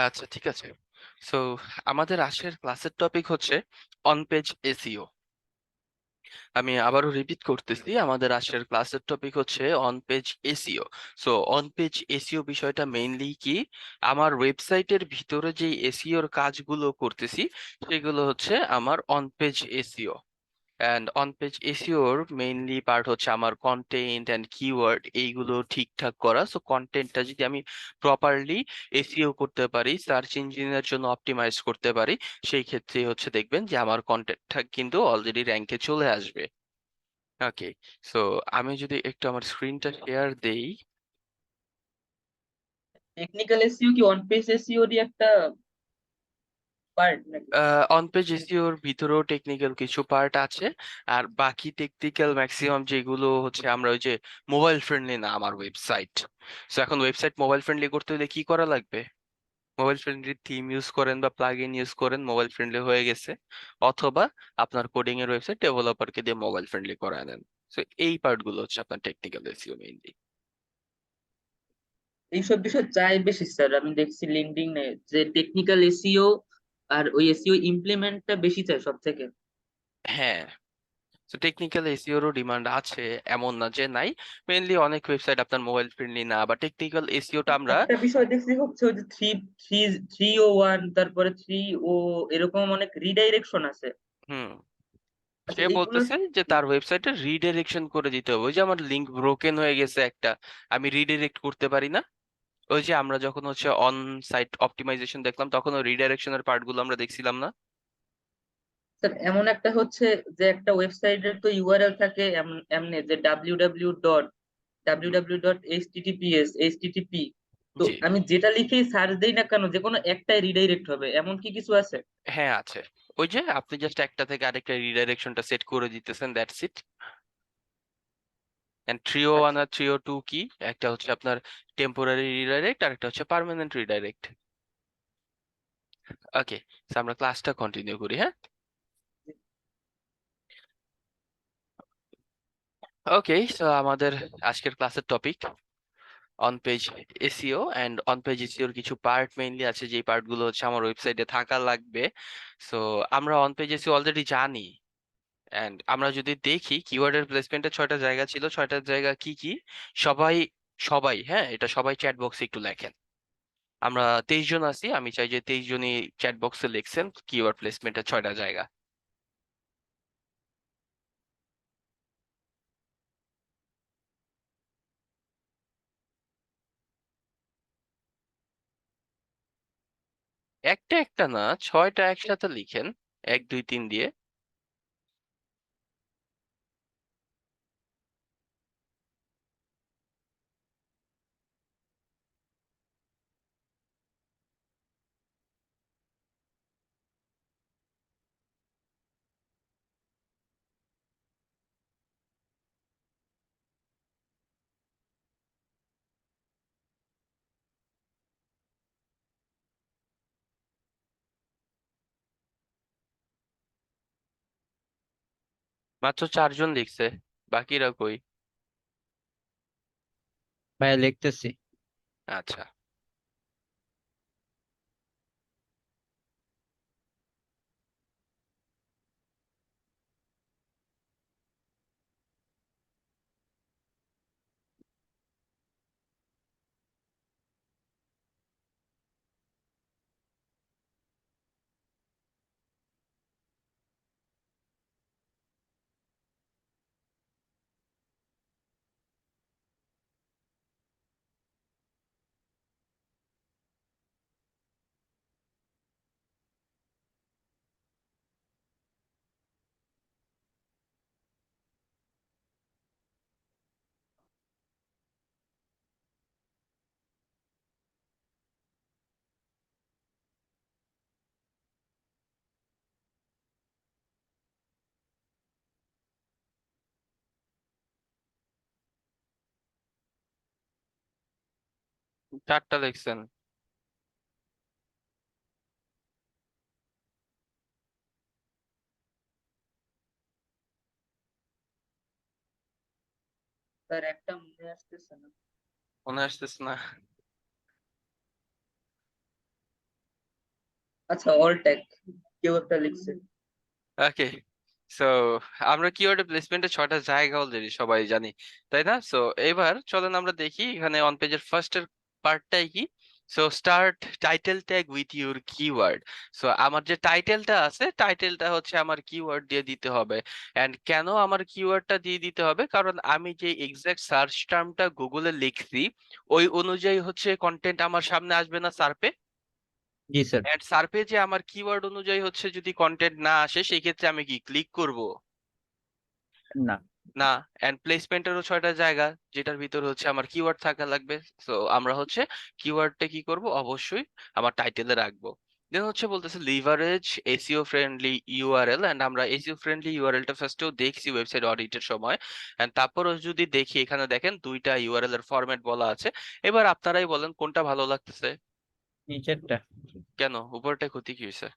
আচ্ছা, ঠিক আছে। সো আমাদের আজকের ক্লাসের টপিক হচ্ছে অন পেজ এসইও। আমি আবারও রিপিট করতেছি, আমাদের আজকের ক্লাসের টপিক হচ্ছে on page SEO. So on page SEO বিষয়টা মেইনলি কি, আমার ওয়েবসাইটের ভিতরে যে এসইওর কাজগুলো করতেছি সেগুলো হচ্ছে আমার on page SEO. And on page এসইওর মেইনলি পার্ট হচ্ছে আমার কন্টেন্ট অ্যান্ড কিওয়ার্ড এইগুলো ঠিকঠাক করা। সো কন্টেন্টটা যদি আমি প্রপারলি এসইও করতে পারি, সার্চ ইঞ্জিনের জন্য অপটিমাইজ করতে পারি, সেই ক্ষেত্রে হচ্ছে দেখবেন যে আমার কন্টেন্টটা কিন্তু অলরেডি র্যাঙ্কে চলে আসবে। ওকে, সো আমি যদি একটু আমার স্ক্রিনটা শেয়ার দেই। টেকনিক্যাল এসইও কি অন পেজ এসইওরই একটা পার্ট নাকি? অন পেজ এসইওর ভিতরেও টেকনিক্যাল কিছু পার্ট আছে, আর বাকি টেকনিক্যাল ম্যাক্সিমাম যেগুলো হচ্ছে আমরা ওই যে মোবাইল ফ্রেন্ডলি না আমার ওয়েবসাইট। সো এখন ওয়েবসাইট মোবাইল ফ্রেন্ডলি করতে হলে কি করা লাগবে? মোবাইল ফ্রেন্ডলি থিম ইউজ করেন বা প্লাগ ইন ইউজ করেন, মোবাইল ফ্রেন্ডলি হয়ে গেছে। অথবা আপনার কোডিং এর ওয়েবসাইট ডেভেলপারকে দিয়ে মোবাইল ফ্রেন্ডলি করায় নেন। সো এই পার্ট গুলো হচ্ছে আপনার টেকনিক্যাল এসইও মেইনলি। এইসব বিষয় চাই বেশি স্যার, আমি দেখছি লিঙ্কডইনে যে টেকনিক্যাল এসইও আর ওই এসইও ইমপ্লিমেন্টটা বেশি চাই সব থেকে। হ্যাঁ, তো টেকনিক্যাল এসইওরও ডিমান্ড আছে, এমন না যে নাই। মেইনলি অনেক ওয়েবসাইট আপনার মোবাইল ফ্রেন্ডলি না, বা টেকনিক্যাল এসইওটা আমরা একটা বিষয় দেখছি হচ্ছে ওই যে থ্রি থ্রি 301, তারপরে 3 এরকম অনেক রিডাইরেকশন আছে। হুম, আচ্ছা সে এইগুলো বলতেছে যে তার ওয়েবসাইটে রিডাইরেকশন করে দিতে হবে। ওই যে আমার লিংক ব্রোকেন হয়ে গেছে একটা, আমি রিডাইরেক্ট করতে পারি না। ওই যে আমরা যখন হচ্ছে অন সাইট অপটিমাইজেশন দেখলাম তখন ওই রিডাইরেকশনের পার্ট গুলো আমরা দেখছিলাম না। স্যার এমন একটা হচ্ছে যে একটা ওয়েবসাইটের তো ইউআরএল থাকে এমনি যে www.https তো জি, আমি যেটা লিখেই সার্চ দেই না কেন যে কোনো একটাই রিডাইরেক্ট হবে, এমন কি কিছু আছে? হ্যাঁ আছে। ওই যে আপনি জাস্ট একটা থেকে আরেকটা রিডাইরেকশনটা সেট করে দিতেছেন, দ্যাটস ইট। এন্ড 301 আচ্ছা আর 302 কি? একটা হচ্ছে আপনার টেম্পোরারি রিডাইরেক্ট, আর একটা হচ্ছে পার্মানেন্ট রিডাইরেক্ট। ওকে, আমরা ক্লাসটা কন্টিনিউ করি, হ্যাঁ। ওকে, সো আমাদের আজকের ক্লাসের topic on page SEO. And on page এসইওর কিছু পার্ট মেইনলি আছে, যেই পার্ট গুলো হচ্ছে আমার ওয়েবসাইটে থাকা লাগবে। সো আমরা অন পেজ এসইও অলরেডি জানি। এন্ড আমরা যদি দেখি কিওয়ার্ডের প্লেসমেন্টে 6টা জায়গা ছিল, 6টা জায়গা কি কি? সবাই সবাই হ্যাঁ, এটা সবাই চ্যাট বক্সে একটু লেখেন। আমরা 23 জন আছি, আমি চাই যে 23 জনই চ্যাট বক্সে লিখছেন কিওয়ার্ড প্লেসমেন্টের 6টা জায়গা। একটা একটা না, 6টা একসাথে লিখেন, 1 2 3 দিয়ে। মাত্র 4 জন লিখছে, বাকিরা কই? ভাইয়া লিখতেছি। আচ্ছা, চারটা লিখছেন। স্যার একটা মনে আসতেছে না। মনে আসতেছে না? আচ্ছা, অল ট্যাগ কেউ একটা লিখছে। ওকে, সো আমরা কিওয়ার্ড প্লেসমেন্টের 6টা জায়গা অলরেডি সবাই জানি, তাই না? সো এবার চলেন আমরা দেখি এখানে অন পেজের ফার্স্টের পার্টটাই কি। So start title tag with your keyword. So আমার যে টাইটেলটা আছে, টাইটেলটা হচ্ছে আমার কিওয়ার্ড দিয়ে দিতে হবে। এন্ড কেন আমার কিওয়ার্ডটা দিয়ে দিতে হবে? কারণ আমি যে এক্সাক্ট সার্চ টার্মটা গুগলে লিখছি ওই অনুযায়ী হচ্ছে কন্টেন্ট আমার সামনে আসবে না সার্পে। জি স্যার। এন্ড সার্পে যে আমার কিওয়ার্ড অনুযায়ী হচ্ছে যদি কন্টেন্ট না আসে সেই ক্ষেত্রে আমি কি ক্লিক করব? না। না। এন্ড প্লেসমেন্টেরও 6টা জায়গা, যেটার ভিতরে হচ্ছে আমার কিওয়ার্ড থাকা লাগবে। সো আমরা হচ্ছে কিওয়ার্ডটা কি করব, অবশ্যই আমার টাইটেলে রাখবো। দেন হচ্ছে বলতেছে leverage SEO friendly URL, and আমরা এসইও ফ্রেন্ডলি ইউআরএলটা ফার্স্টেও দেখছি ওয়েবসাইট অডিটের সময়। এন্ড তারপরও যদি দেখি এখানে দেখেন দুইটা ইউআরএল এর ফরম্যাট বলা আছে। এবার আপনারাই বলেন কোনটা ভালো লাগতেছে। নিচেরটা। কেন, উপরটা ক্ষতি কি হয়েছে?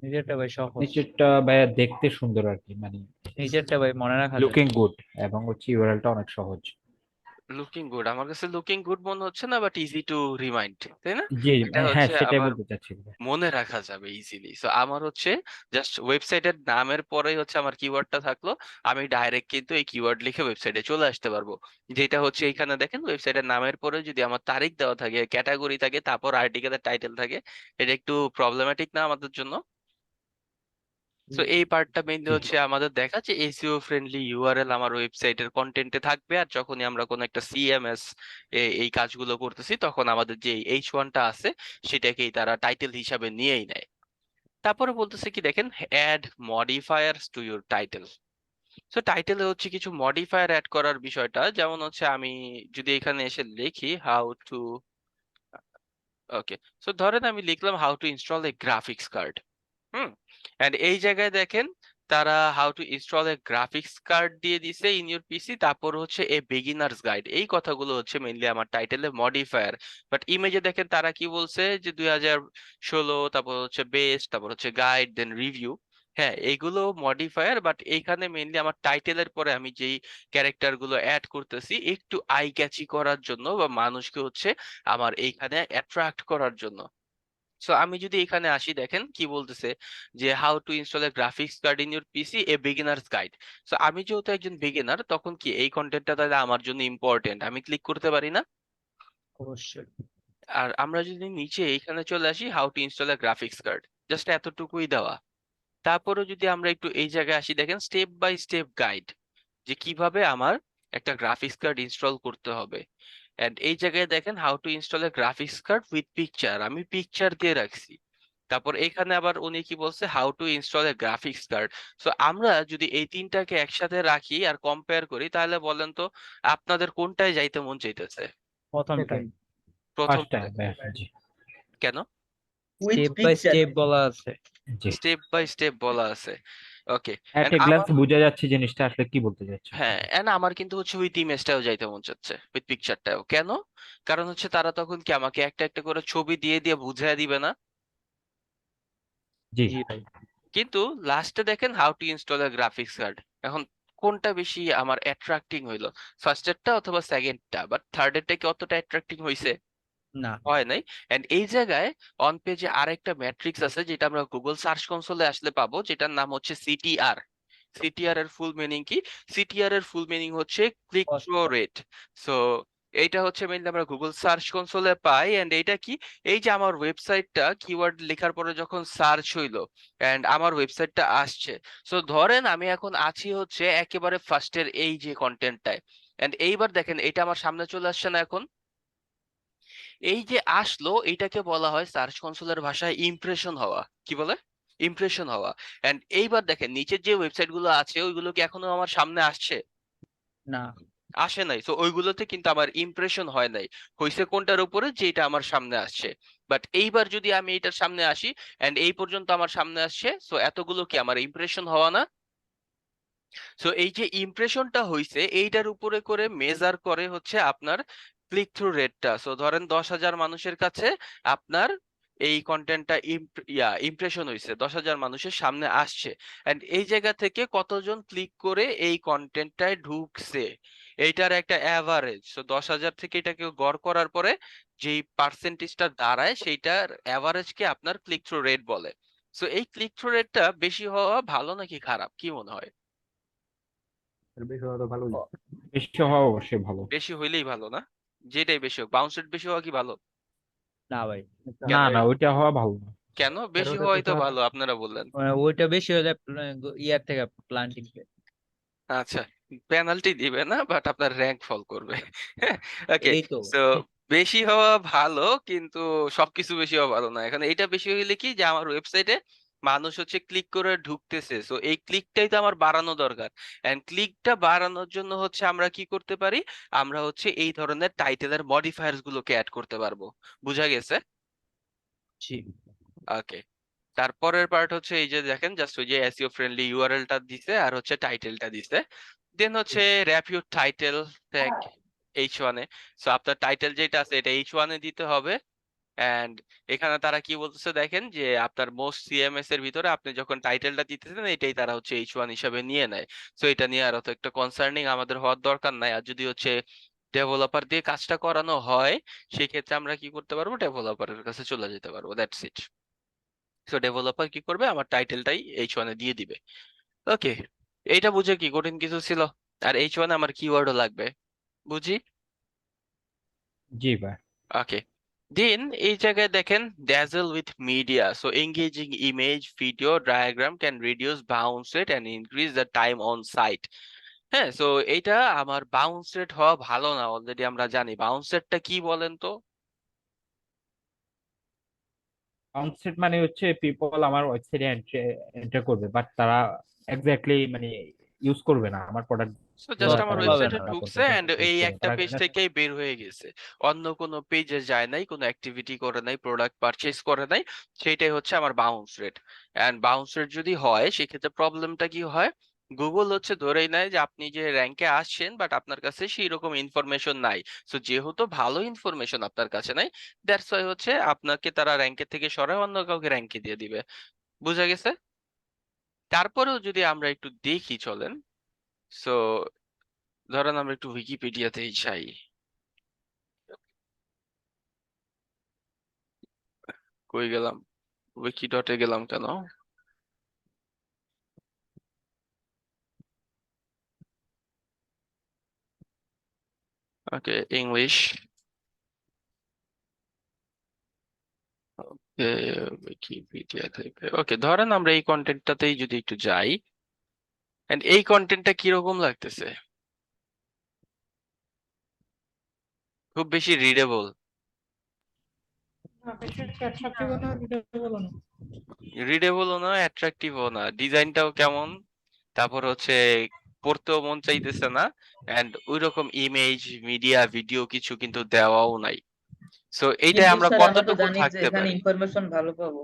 নিচেরটা ভাই সহজ। নিচেরটা ভাইয়া দেখতে সুন্দর আর কি, মানে নিচেরটা ভাই মনে রাখা যায়। লুকিং গুড, এবং হচ্ছে ইউআরএলটা অনেক সহজ। লুকিং গুড, আমার কাছে লুকিং গুড মনে হচ্ছে না, বাট ইজি টু রিমাইন্ড, তাই না? জি, এটা হ্যাঁ হচ্ছে সেটাই আবার বলতে চাচ্ছি ভাইয়া। মনে রাখা যাবে ইজিলি। সো আমার হচ্ছে জাস্ট ওয়েবসাইটের নামের পরেই হচ্ছে আমার কিওয়ার্ডটা থাকলো, আমি ডাইরেক্ট কিন্তু এই কিওয়ার্ড লিখে ওয়েবসাইটে চলে আসতে পারবো। যেটা হচ্ছে এখানে দেখেন ওয়েবসাইটের নামের পরে যদি আমার তারিখ দেওয়া থাকে, ক্যাটাগরি থাকে, তারপর আর্টিকেলের টাইটেল থাকে, এটা একটু প্রবলেমেটিক না আমাদের জন্য? সো এই পার্টটা মেইনলি জি হচ্ছে আমাদের দেখা যে এসইও ফ্রেন্ডলি ইউআরএল আমার ওয়েবসাইটের কন্টেন্টে থাকবে, আর যখনই আমরা কোনো একটা সিএমএস এই কাজগুলো করতেছি তখন আমাদের যে H1টা আছে সেটাকেই তারা টাইটেল হিসাবে নিয়েই নেয়। তারপরে বলতেছে কি দেখেন, add modifiers to your title. So টাইটেলে হচ্ছে কিছু মডিফায়ার অ্যাড করার বিষয়টা, যেমন হচ্ছে আমি যদি এখানে এসে লিখি হাউ টু, ওকে, সো ধরেন আমি লিখলাম how to install a graphics card. হুম। এন্ড এই জায়গায় দেখেন তারা how to install a graphics card দিয়ে দিছে ইন ইউর পিসি, তারপর হচ্ছে এ বিগিনার্স গাইড। এই কথাগুলো হচ্ছে মেইনলি আমার টাইটেলে মডিফায়ার। বাট ইমেজে দেখেন তারা কি বলছে যে 2016, তারপর হচ্ছে বেস্ট, তারপর হচ্ছে গাইড, দেন রিভিউ। হ্যাঁ, এগুলো মডিফায়ার, বাট এইখানে মেইনলি আমার টাইটেলের পরে আমি যেই ক্যারেক্টার গুলো অ্যাড করতেছি একটু আই ক্যাচি করার জন্য, বা মানুষকে হচ্ছে আমার এইখানে অ্যাট্রাক্ট করার জন্য। সো আমি যদি এখানে আসি দেখেন কি বলতেছে যে how to install a graphics card in your PC A beginners guide. So আমি যেহেতু একজন বিগিনার, তখন কি এই কন্টেন্টটা তাহলে আমার জন্য ইম্পর্টেন্ট, আমি ক্লিক করতে পারি না? অবশ্যই। আর আমরা যদি নিচে এখানে চলে আসি how to install a graphics card, just এতটুকুই দেওয়া। তারপরে যদি আমরা একটু এই জায়গায় আসি দেখেন স্টেপ বাই স্টেপ গাইড, যে কিভাবে আমার একটা গ্রাফিক্স কার্ড ইনস্টল করতে হবে। এন্ড এই জায়গায় দেখেন how to install a graphics card with picture, আমি পিকচার দিয়ে রাখছি। তারপর এখানে আবার উনি কি বলছে, how to install a graphics card. So আমরা যদি এই তিনটাকে একসাথে রাখি আর কম্পেয়ার করি, তাহলে বলেন তো আপনাদের কোনটায় যাইতে মন চাইতেছে? প্রথমটাই। ফার্স্টটা প্রথমটায়। ভাইয়া, জি কেন? With step by picture. Step বলা আছে। জি। স্টেপ বাই স্টেপ বলা আছে। ওকে। এট এন্ড এ গ্লান্স আমার, বোঝা যাচ্ছে জিনিসটা আসলে কি বলতে চাচ্ছে। হ্যাঁ, এন্ড আমার কিন্তু হচ্ছে উইথ ইমেজটাও যাইতে মন চাচ্ছে, উইথ পিকচারটাও। কেন? কারণ হচ্ছে তারা তখন কি আমাকে একটা একটা করে ছবি দিয়ে দিয়ে বুঝাই দিবে না? জি জি ভাই। কিন্তু লাস্টে দেখেন how to install a graphics card. এখন কোনটা বেশি আমার অ্যাট্রাক্টিং হইলো, ফার্স্টেরটা অথবা সেকেন্ডটা? বাট থার্ডেরটা কি অতটা অ্যাট্রাক্টিং হইছে? না। হয় নাই। এন্ড এই জায়গায় অন পেজে আরেকটা ম্যাট্রিক্স আছে যেটা আমরা গুগল সার্চ কনসোলে আসলে পাবো, যেটার নাম হচ্ছে সিটিআর। সিটিআর এর ফুল মিনিং কি? সিটিআর এর ফুল মিনিং হচ্ছে ক্লিক থ্রু রেট। সো এইটা হচ্ছে মেইনলি আমরা গুগল সার্চ কনসোলে পাই। এন্ড এইটা কি, এই যে আমার ওয়েবসাইটটা কিওয়ার্ড লেখার পরে যখন সার্চ হইলো এন্ড আমার ওয়েবসাইটটা আসছে, সো ধরেন আমি এখন আছি হচ্ছে একেবারে ফার্স্টের এই যে কন্টেন্টটায়। এন্ড এইবার দেখেন এটা আমার সামনে চলে আসছে না এখন? এই যে আসলো এটাকে বলা হয় সার্চ কনসোলের ভাষায় ইমপ্রেশন হওয়া। কি বলে? ইমপ্রেশন হওয়া। এন্ড এইবার দেখেন নিচের যে ওয়েবসাইট গুলো আছে ওইগুলো কি এখনো আমার সামনে আসছে? না। আসে নাই। তো ওইগুলোতে কিন্তু আমার ইমপ্রেশন হয় নাই। হইছে কোনটার উপরে, যে এটা আমার সামনে আসছে। বাট এইবার যদি আমি এটার সামনে আসি এন্ড এই পর্যন্ত আমার সামনে আসছে, সো এতগুলো কি আমার ইমপ্রেশন হওয়া না? সো এই যে ইমপ্রেশনটা হইছে এইটার উপরে করে মেজার করে হচ্ছে আপনার ক্লিক থ্রু রেটটা। সো ধরেন 10,000 মানুষের কাছে আপনার এই কন্টেন্টটা ইমপ্রেশন হইছে, 10,000 মানুষের সামনে আসছে। এন্ড এই জায়গা থেকে কতজন ক্লিক করে এই কন্টেন্টটায় ঢুকছে এইটার একটা অ্যাভারেজ। সো 10,000 থেকে এটাকে গড় করার পরে যেই পার্সেন্টেজটা দাঁড়ায় সেইটার অ্যাভারেজকে আপনার ক্লিক থ্রু রেট বলে। সো এই ক্লিক থ্রু রেটটা বেশি হওয়া ভালো নাকি খারাপ কি মনে হয়? বেশি হওয়া অবশ্যই ভালো। বেশি হইলেই ভালো না? যেটাই বেশি হোক, বাউন্স রেট বেশি হওয়া কি ভালো? না ভাই, কেন? না না, ওইটা হওয়া ভালো না। কেন বেশি হওয়াই তো ভালো আপনারা বললেন। ওইটা বেশি হলে ইয়ার থেকে প্লান্টিং আচ্ছা, পেনাল্টি দিবে না বাট আপনার র্যাঙ্ক ফল করবে। ওকে, এটাই তো। সো বেশি হওয়া ভালো কিন্তু সবকিছু বেশি হওয়া ভালো না। এখন এটা বেশি হইলে কি যে আমার ওয়েবসাইটে মানুষ হচ্ছে ক্লিক করে ঢুকতেছে, সো এই ক্লিকটাই তো আমার বাড়ানো দরকার। এন্ড ক্লিকটা বাড়ানোর জন্য হচ্ছে আমরা কি করতে পারি, আমরা হচ্ছে এই ধরনের টাইটেলের মডিফায়ার্স গুলোকে অ্যাড করতে পারবো। বুঝা গেছে? জি। ওকে, তারপরের পার্ট হচ্ছে এই যে দেখেন জাস্ট ওই যে এসইও ফ্রেন্ডলি ইউআরএলটা দিছে আর হচ্ছে টাইটেলটা দিছে। দেন হচ্ছে wrap your title tag H1 এ। সো আপনার টাইটেল যেটা আছে এটা H1 এ দিতে হবে। এন্ড এখানে তারা কি বলতেছে দেখেন যে আপনার মোস্ট সিএমএস এর ভিতরে আপনি যখন টাইটেলটা দিতেছেন এটাই তারা হচ্ছে H1 হিসাবে নিয়ে নেয়। সো এটা নিয়ে আর অত একটা কনসার্নিং আমাদের হওয়ার দরকার নাই। আর যদি হচ্ছে ডেভেলপার দিয়ে কাজটা করানো হয় সেক্ষেত্রে আমরা কি করতে পারবো, ডেভেলপারের কাছে চলে যেতে পারবো। That's it. সো ডেভেলপার কি করবে, আমার টাইটেলটাই H1 এ দিয়ে দিবে। ওকে, এইটা বুঝে কি কঠিন কিছু ছিল? আর H1 এ আমার কিওয়ার্ডও লাগবে, বুঝি? জি ভাই। ওকে, দেন এই জায়গায় দেখেন dazzle with media, so engaging image video diagram can reduce bounce rate and increase the time on site. হ্যাঁ, সো এইটা আমার বাউন্স রেট হওয়া ভালো না, অলরেডি আমরা জানি। বাউন্স রেটটা কি বলেন তো? কনসেপ্ট মানে হচ্ছে পিপল আমার ওয়েবসাইটে এন্টার করবে, বাট তারা এক্স্যাক্টলি মানে ইউজ করবে না আমার প্রোডাক্ট। সো জাস্ট তথ্য আমার পাবে ওয়েবসাইটে না। ঢুকছে এন্ড এই একটা পেজ থেকেই বের হয়ে গেছে, অন্য কোনো পেজে যায় নাই, কোনো অ্যাক্টিভিটি করে নাই, প্রোডাক্ট পারচেজ করে নাই। সেইটাই হচ্ছে আমার bounce rate. And bounce rate যদি হয় সেক্ষেত্রে প্রবলেমটা কি হয়, গুগল হচ্ছে ধরেই নেয় যে আপনি যে র্যাঙ্কে আসছেন বাট আপনার কাছে সেই রকম ইনফরমেশন নাই। সো যেহেতু ভালো ইনফরমেশন আপনার কাছে নাই, দ্যাটস ওয়াই হচ্ছে আপনাকে তারা র্যাঙ্কে থেকে সরায় অন্য কাউকে র্যাঙ্কে দিয়ে দিবে। বুঝা গেছে? তারপরেও যদি আমরা একটু দেখি চলেন, সো ধরেন আমরা একটু উইকিপিডিয়াতেই যাই। কই গেলাম, উইকি ডটে গেলাম কেন? ওকে, ইংলিশ। উইকিপিডিয়া থেকে ওকে, ধরেন আমরা এই কন্টেন্টটাতেই যদি একটু যাই, এন্ড এই কন্টেন্টটা কিরকম লাগতেছে? খুব বেশি রিডেবল? রিডেবলও না, অ্যাট্রাকটিভও না, ডিজাইনটাও কেমন, তারপর হচ্ছে পড়তেও মন চাইতেছে না, এন্ড ওইরকম ইমেজ মিডিয়া ভিডিও কিছু কিন্তু দেওয়াও নাই। সো এইটাই কিন্তু আমরা স্যার আমরা তো কতটুকু জানি যে থাকতে এখানে পারি? ইনফরমেশন ভালো পাবো।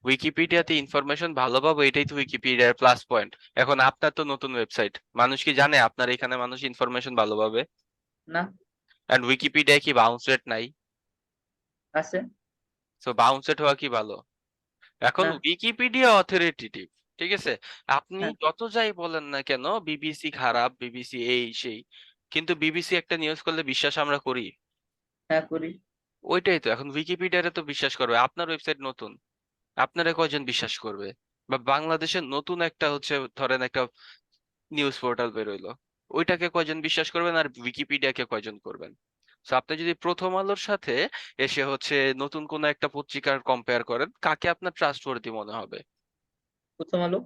উইকিপিডিয়াতে ইনফরমেশন ভালো পাবো, এটাই তো উইকিপিডিয়ার প্লাস পয়েন্ট। এখন আপনার তো নতুন ওয়েবসাইট, মানুষ কি জানে আপনার এখানে মানুষ ইনফরমেশন ভালো পাবে? না, এন্ড উইকিপিডিয়ায় কি বাউন্স রেট নাই? আছে সো বাউন্স রেট হওয়া কি ভালো? এখন না? উইকিপিডিয়া অথরিটেটিভ, ঠিক আছে? আপনি হ্যাঁ, যত যাই বলেন না কেন বিবিসি খারাপ, বিবিসি এই সেই, কিন্তু বিবিসি একটা নিউজ করলে বিশ্বাস আমরা করি? হ্যাঁ করি। ওইটাই তো, এখন উইকিপিডিয়ারে তো বিশ্বাস করবে। আপনার ওয়েবসাইট নতুন, আপনারা কয়জন বিশ্বাস করবে? বা বাংলাদেশের নতুন একটা হচ্ছে ধরেন একটা নিউজ পোর্টাল বেরোইলো, ওইটাকে কয়জন বিশ্বাস করবেন আর উইকিপিডিয়াকে কয়জন করবেন? তো আপনি যদি প্রথম আলোর সাথে এসে হচ্ছে নতুন কোন একটা পত্রিকার কম্পেয়ার করেন, কাকে আপনার ট্রাস্টওয়ার্দি মনে হবে? প্রথম আলো।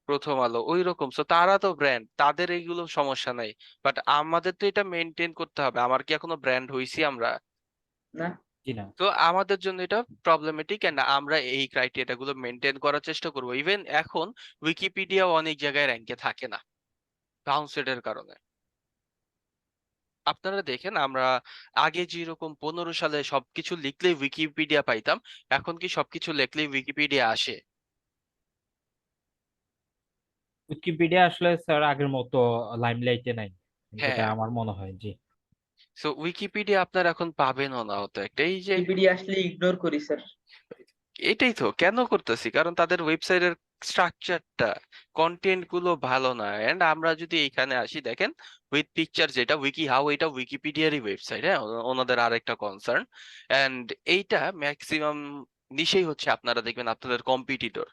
প্রথম আলো। ওই রকম, তো তারা তো ব্র্যান্ড, তাদের এইগুলো সমস্যা নাই। বাট আমাদের তো এটা মেনটেন করতে হবে। আমার কি এখনো ব্র্যান্ড হইছি আমরা? না, জি না। তো আমাদের জন্য এটা প্রবলেমেটিক, এন্ড আমরা এই ক্রাইটেরিয়া গুলো মেনটেন করার চেষ্টা করবো। ইভেন এখন উইকিপিডিয়া অনেক জায়গায় র্যাঙ্কে থাকে না বাউন্স রেটের কারণে। আপনারা দেখেন আমরা আগে যেরকম 15 সালে সবকিছু লিখলেই উইকিপিডিয়া পাইতাম, এখন কি সবকিছু লিখলেই উইকিপিডিয়া আসে? উইকিপিডিয়া আসলে স্যার আগের মতো লাইমলাইটে নাই, যেটা হ্যাঁ, আমার মনে হয়। জি। সো উইকিপিডিয়া আপনার এখন পাবেনও না হতো একটা, এই যে উইকিপিডিয়া আসলে ইগনোর করি স্যার। এটাই তো কেন করতেছি, কারণ তাদের ওয়েবসাইটের স্ট্রাকচারটা, কন্টেন্ট গুলো ভালো না। এন্ড আমরা যদি এখানে আসি, দেখেন উইথ পিকচার, যেটা উইকি হাউ, এটা উইকিপিডিয়ারই ওয়েবসাইট, হ্যাঁ, ওনাদের আরেকটা কনসার্ন। এন্ড এইটা ম্যাক্সিমাম নিশেই হচ্ছে আপনারা দেখবেন আপনাদের কম্পিটিটর।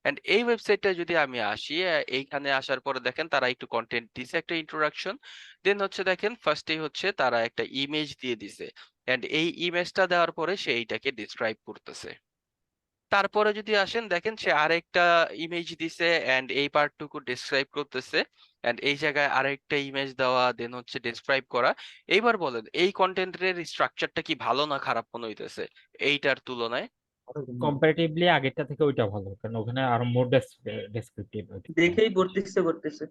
এন্ড এই ওয়েবসাইটটা যদি আমি আসি, এইখানে আসার পরে দেখেন তারা একটু কন্টেন্ট দিছে, একটা ইন্ট্রোডাকশন। দেন হচ্ছে দেখেন ফার্স্টেই হচ্ছে তারা একটা ইমেজ দিয়ে দিছে। এন্ড এই ইমেজটা দেওয়ার পরে সে এইটাকে ডিসক্রাইব করতেছে। তারপরে যদি আসেন, দেখেন সে আরেকটা ইমেজ দিছে এন্ড এই পার্টটুকু ডিসক্রাইব করতেছে। এন্ড এই জায়গায় আরেকটা ইমেজ দেওয়া, দেন হচ্ছে ডিসক্রাইব করা। এইবার বলেন এই কন্টেন্টের স্ট্রাকচারটা কি ভালো না খারাপ মনে হইতেছে এইটার তুলনায়? কম্পারেটিভলি আগেরটা থেকে ওইটা ভালো, কারণ ওখানে আরো মোর ডেসক্রিপটিভ। দেখেই পড়তে ইচ্ছে করতেছে।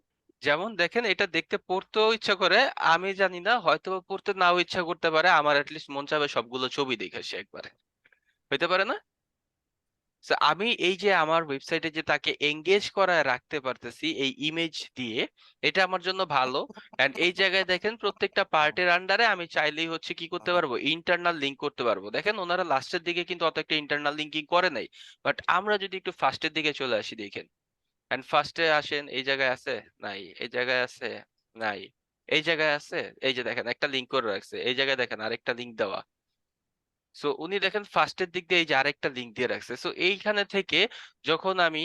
যেমন দেখেন এটা দেখতে পড়তেও ইচ্ছা করে, আমি জানি না হয়তো পড়তে নাও ইচ্ছা করতে পারে, আমার অ্যাটলিস্ট মন চাবে সবগুলো ছবি দেখে আসি একবারে, হইতে পারে না? So, আমি এই যে আমার ওয়েবসাইটে যে তাকে এঙ্গেজ করায় রাখতে পারতেছি এই ইমেজ দিয়ে, এটা আমার জন্য ভালো। এন্ড এই জায়গায় দেখেন প্রত্যেকটা পার্টের আন্ডারে আমি চাইলেই হচ্ছে কি করতে পারবো, ইন্টারনাল লিংক করতে পারবো। দেখেন ওনারা লাস্টের দিকে কিন্তু অত একটা ইন্টারনাল লিঙ্কিং করে নাই, বাট আমরা যদি একটু ফার্স্টের দিকে চলে আসি, দেখেন এন্ড ফার্স্টে আসেন, এই জায়গায় আছে নাই, এই জায়গায় আছে নাই, এই জায়গায় আছে, এই যে দেখেন একটা লিংক করে রাখছে, এই জায়গায় দেখেন আরেকটা লিংক দেওয়া। সো উনি দেখেন ফার্স্টের দিক দিয়ে এই যে আরেকটা লিংক দিয়ে রাখছে। সো এইখানে থেকে যখন আমি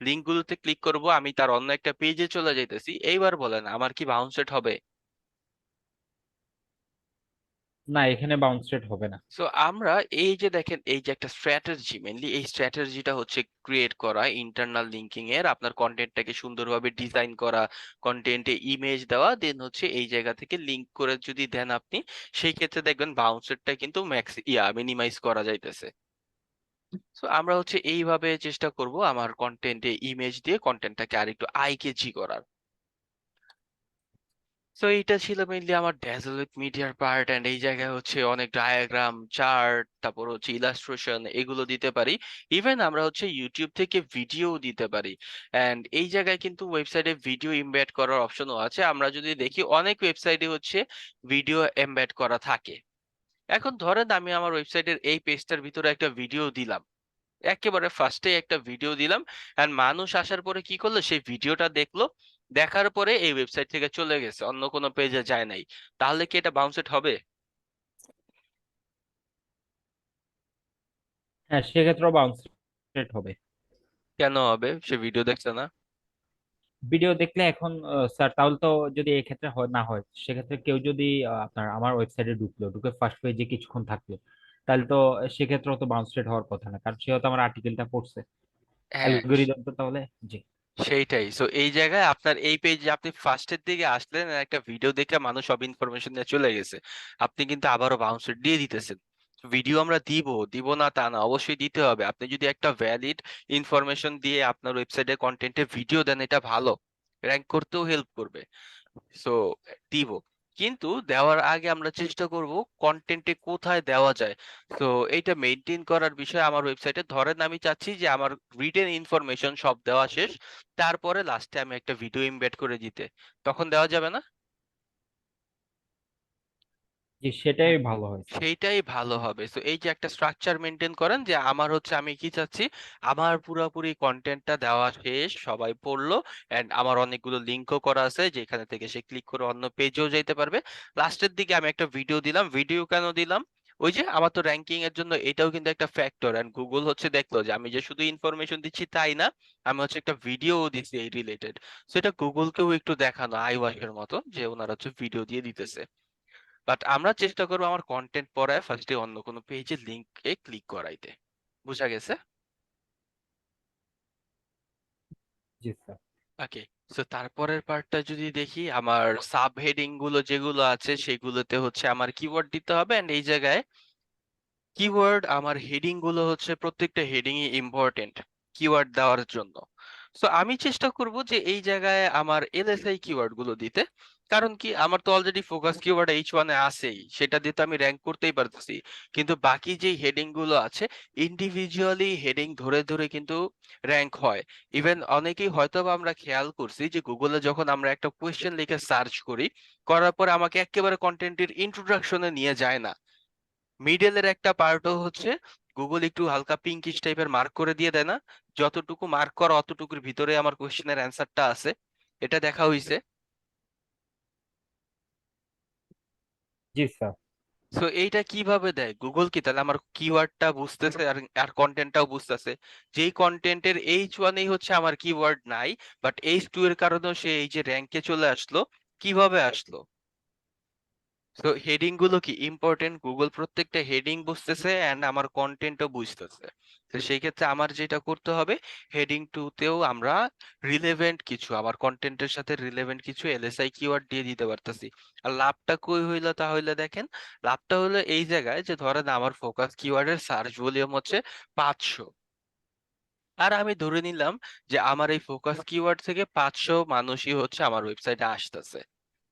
লিংক গুলোতে ক্লিক করব, আমি তার অন্য একটা পেজে চলে যাইতেছি। এইবার বলেন আমার কি বাউন্স রেট হবে? না, এখানে বাউন্স রেট হবে না। সো আমরা এই যে দেখেন এই যে একটা স্ট্র্যাটেজি, মেইনলি এই স্ট্র্যাটেজিটা হচ্ছে ক্রিয়েট করা ইন্টারনাল লিঙ্কিং এর, আপনার কন্টেন্টটাকে সুন্দরভাবে ডিজাইন করা, কন্টেন্টে ইমেজ দেওয়া, দেন হচ্ছে এই জায়গা থেকে লিংক করে যদি দেন আপনি, সেই ক্ষেত্রে দেখবেন বাউন্স রেটটা কিন্তু মিনিমাইজ করা যাইতেছে। সো আমরা হচ্ছে এইভাবে চেষ্টা করব আমার কন্টেন্টে ইমেজ দিয়ে কন্টেন্টটাকে আরেকটু আই ক্যাচি করার। সো এইটা ছিল মেইনলি আমার ড্যাজল উইথ মিডিয়ার পার্ট। এন্ড এই জায়গায় হচ্ছে অনেক ডায়াগ্রাম, চার্ট, তারপর হচ্ছে ইলাস্ট্রেশন এগুলো দিতে পারি। ইভেন আমরা হচ্ছে ইউটিউব থেকে ভিডিও দিতে পারি। এন্ড এই জায়গায় কিন্তু ওয়েবসাইটে ভিডিও এমবেড করার অপশনও আছে। আমরা যদি দেখি অনেক ওয়েবসাইটে হচ্ছে ভিডিও এমবেড করা থাকে। এখন ধরেন আমি আমার ওয়েবসাইটের এই পেজটার ভিতরে একটা ভিডিও দিলাম, একেবারে ফার্স্টে একটা ভিডিও দিলাম, এন্ড মানুষ আসার পরে কি করলো, সেই ভিডিওটা দেখলো, দেখার পরে এই ওয়েবসাইট থেকে চলে গেছে, অন্য কোনো পেজে যায় নাই। তাহলে কি এটা বাউন্সেড হবে? হ্যাঁ, সেক্ষেত্রেও বাউন্স রেট হবে। কেন হবে? সে ভিডিও দেখছে না। ভিডিও দেখলে এখন স্যার, তাহলে তো যদি এক্ষেত্রে না হয়, সেক্ষেত্রে কেউ যদি আপনার আমার ওয়েবসাইটে ঢুকে ফার্স্ট পেজে কিছুক্ষণ থাকলো, তাহলে তো সেক্ষেত্রেও তো বাউন্স রেট হওয়ার কথা না, কারণ সেও তো আমার আর্টিকেলটা পড়ছে। হ্যাঁ, অ্যালগোরিদম তো তাহলে। জি। সেইটাই। সো এই জায়গায় আপনার এই পেজে আপনি ফার্স্টের দিকে আসলেন, আর একটা ভিডিও দেখে মানুষ সব ইনফরমেশন নিয়ে চলে গেছে, আপনি কিন্তু আবারও বাউন্স রেট দিয়ে দিতেছেন। ভিডিও আমরা দিব দিব না তা না, অবশ্যই দিতে হবে। আপনি যদি একটা ভ্যালিড ইনফরমেশন দিয়ে আপনার ওয়েবসাইটের কন্টেন্টে ভিডিও দেন, এটা ভালো, র্যাঙ্ক করতেও হেল্প করবে। সো দিব, কিন্তু দেওয়ার আগে আমরা চেষ্টা করব কন্টেন্টে কোথায় দেওয়া যায়। তো এইটা মেইনটেইন করার বিষয় আমার ওয়েবসাইটে। ধরেন আমি চাচ্ছি যে আমার রিটেন ইনফরমেশন সব দেওয়া শেষ, তারপরে লাস্টে আমি একটা ভিডিও এমবেড করে দিতে, তখন দেওয়া যাবে না? জি, সেটাই ভালো হয় স্যার। সেইটাই ভালো হবে। তো এই যে একটা স্ট্রাকচার মেনটেন করেন, যে আমার হচ্ছে আমি কি চাচ্ছি, আমার পুরোপুরি কন্টেন্টটা দেওয়া শেষ, সবাই পড়লো, এন্ড আমার অনেকগুলো লিঙ্কও করা আছে যেখানে থেকে সে ক্লিক করে অন্য পেজেও যাইতে পারবে। লাস্টের দিকে আমি একটা ভিডিও দিলাম। ভিডিও কেন দিলাম? ওই যে আমার তো র্যাঙ্কিং এর জন্য এটাও কিন্তু একটা ফ্যাক্টর, এন্ড গুগল হচ্ছে দেখলো যে আমি যে শুধু ইনফরমেশন দিচ্ছি তাই না, আমি হচ্ছে একটা ভিডিও দিচ্ছি এই রিলেটেড। সো এটা গুগলকেও একটু দেখানো আই ওয়াশের মতো যে ওনারা হচ্ছে ভিডিও দিয়ে দিতেছে। বাট আমরা চেষ্টা করবো আমার কন্টেন্ট পড়ায় ফার্স্টে অন্য কোনো পেজের লিংকে ক্লিক করাইতে। বুঝা গেছে? জি স্যার। ওকে। সো তারপরের পার্টটা যদি দেখি, আমার সাব হেডিং গুলো যেগুলো আছে সেগুলোতে হচ্ছে আমার কিওয়ার্ড দিতে হবে। এন্ড এই জায়গায় কিওয়ার্ড, আমার হেডিং গুলো হচ্ছে প্রত্যেকটা হেডিং ই ইম্পর্টেন্ট কিওয়ার্ড দেওয়ার জন্য। সো আমি চেষ্টা করব যে এই জায়গায় আমার এলএসআই কিওয়ার্ড গুলো দিতে। কারণ কি, আমার তো অলরেডি ফোকাস কিওয়ার্ড H1 এ আছেই, সেটা দিয়ে তো আমি র্যাঙ্ক করতেই পারতেছি। কিন্তু বাকি যেই হেডিং গুলো আছে, ইন্ডিভিজুয়ালি হেডিং ধরে ধরে কিন্তু র্যাঙ্ক হয়। ইভেন অনেকেই হয়তোবা আমরা খেয়াল করছি যে গুগলে যখন আমরা একটা কোয়েশ্চেন লিখে সার্চ করি, করার পরে আমাকে একেবারে কন্টেন্টের ইন্ট্রোডাকশনে নিয়ে যায় না, মিডলের একটা পার্টও হচ্ছে গুগল একটু হালকা পিঙ্কিশ টাইপের মার্ক করে দিয়ে দেয় না, যতটুকু মার্ক করা অতটুকুর ভিতরে আমার কোশ্চেনের অ্যান্সারটা আছে, এটা দেখা হইছে। জি স্যার। সো এইটা কিভাবে দেয় গুগল? কি তাহলে আমার কিওয়ার্ডটা বুঝতেছে আর আর কন্টেন্টটাও বুঝতেছে, যেই কন্টেন্টের H1 এই হচ্ছে আমার কিওয়ার্ড নাই, বাট H2 এর কারণেও সে এই যে র্যাঙ্কে চলে আসলো, কিভাবে আসলো? তো হেডিং গুলো কি ইম্পর্টেন্ট, গুগল প্রত্যেকটা হেডিং বুঝতেছে এন্ড আমার কন্টেন্টও বুঝতেছে। তো সেই ক্ষেত্রে আমার যেটা করতে হবে, হেডিং টুতেও আমরা রিলেভেন্ট কিছু, আমার কন্টেন্টের সাথে রিলেভেন্ট কিছু এলএসআই কিওয়ার্ড দিয়ে দিতে পারতেছি। আর লাভটা কই হইলো তাহলে দেখেন, লাভটা হলো এই জায়গায় যে ধরেন আমার ফোকাস কিওয়ার্ডের সার্চ ভলিউম হচ্ছে 500, আর আমি ধরে নিলাম যে আমার এই ফোকাস কিওয়ার্ড থেকে 500 মানুষই হচ্ছে আমার ওয়েবসাইটে আসতেছে।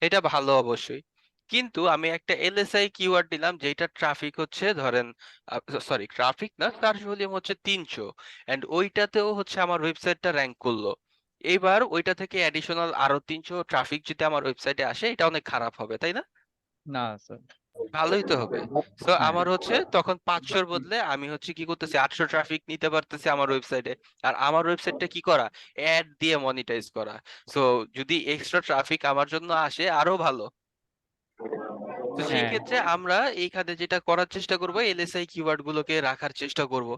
এটা ভালো অবশ্যই, কিন্তু আমি একটা এলএসআই কিওয়ার্ড দিলাম যেটা ট্রাফিক হচ্ছে ধরেন, সরি ট্রাফিক না, সার্চ ভলিউম হচ্ছে 300, এন্ড ওইটাতেও হচ্ছে আমার ওয়েবসাইটটা র্যাঙ্ক করলো। এবার ওইটা থেকে অ্যাডিশনাল আরো 300 ট্রাফিক যদি আমার ওয়েবসাইটে আসে, এটা অনেক খারাপ হবে তাই না? না স্যার। ভালোই তো হবে। তো হ্যাঁ। আমার হচ্ছে তখন 500-র বদলে আমি হচ্ছে কি করতেছি, 800 ট্রাফিক নিতে পারতেছি আমার ওয়েবসাইটে। আর আমার ওয়েবসাইটটা কি করা, অ্যাড দিয়ে মনিটাইজ করা। সো যদি এক্সট্রা ট্রাফিক আমার জন্য আসে আরো ভালো। তো সেই হ্যাঁ। ক্ষেত্রে আমরা এইখানে যেটা করার চেষ্টা করব, এলএসআই কিওয়ার্ড গুলোকে রাখার চেষ্টা করব।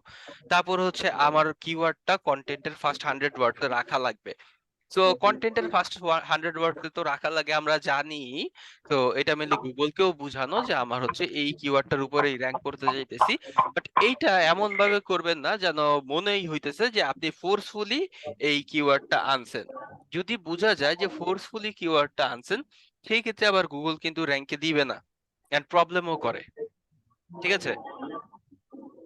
তারপর হচ্ছে আমার কিওয়ার্ডটা কন্টেন্টের ফার্স্ট 100 ওয়ার্ডে রাখা লাগবে। সো কন্টেন্টের ফার্স্ট 100 ওয়ার্ডে তো রাখা লাগে আমরা জানি। তো এটা মেনলি গুগলকেও বুঝানো যে আমার হচ্ছে এই কিওয়ার্ডটার উপরেই র্যাঙ্ক করতে যাইতেছি। বাট এইটা এমন ভাবে করবেন না যেন মনেই হইতেছে যে আপনি ফোর্সফুলি এই কিওয়ার্ডটা আনছেন। যদি বোঝা যায় যে ফোর্সফুলি কিওয়ার্ডটা আনছেন, সেই ক্ষেত্রে আবার গুগল কিন্তু র্যাঙ্কে দিবে না, এন্ড প্রবলেমও করে। ঠিক আছে,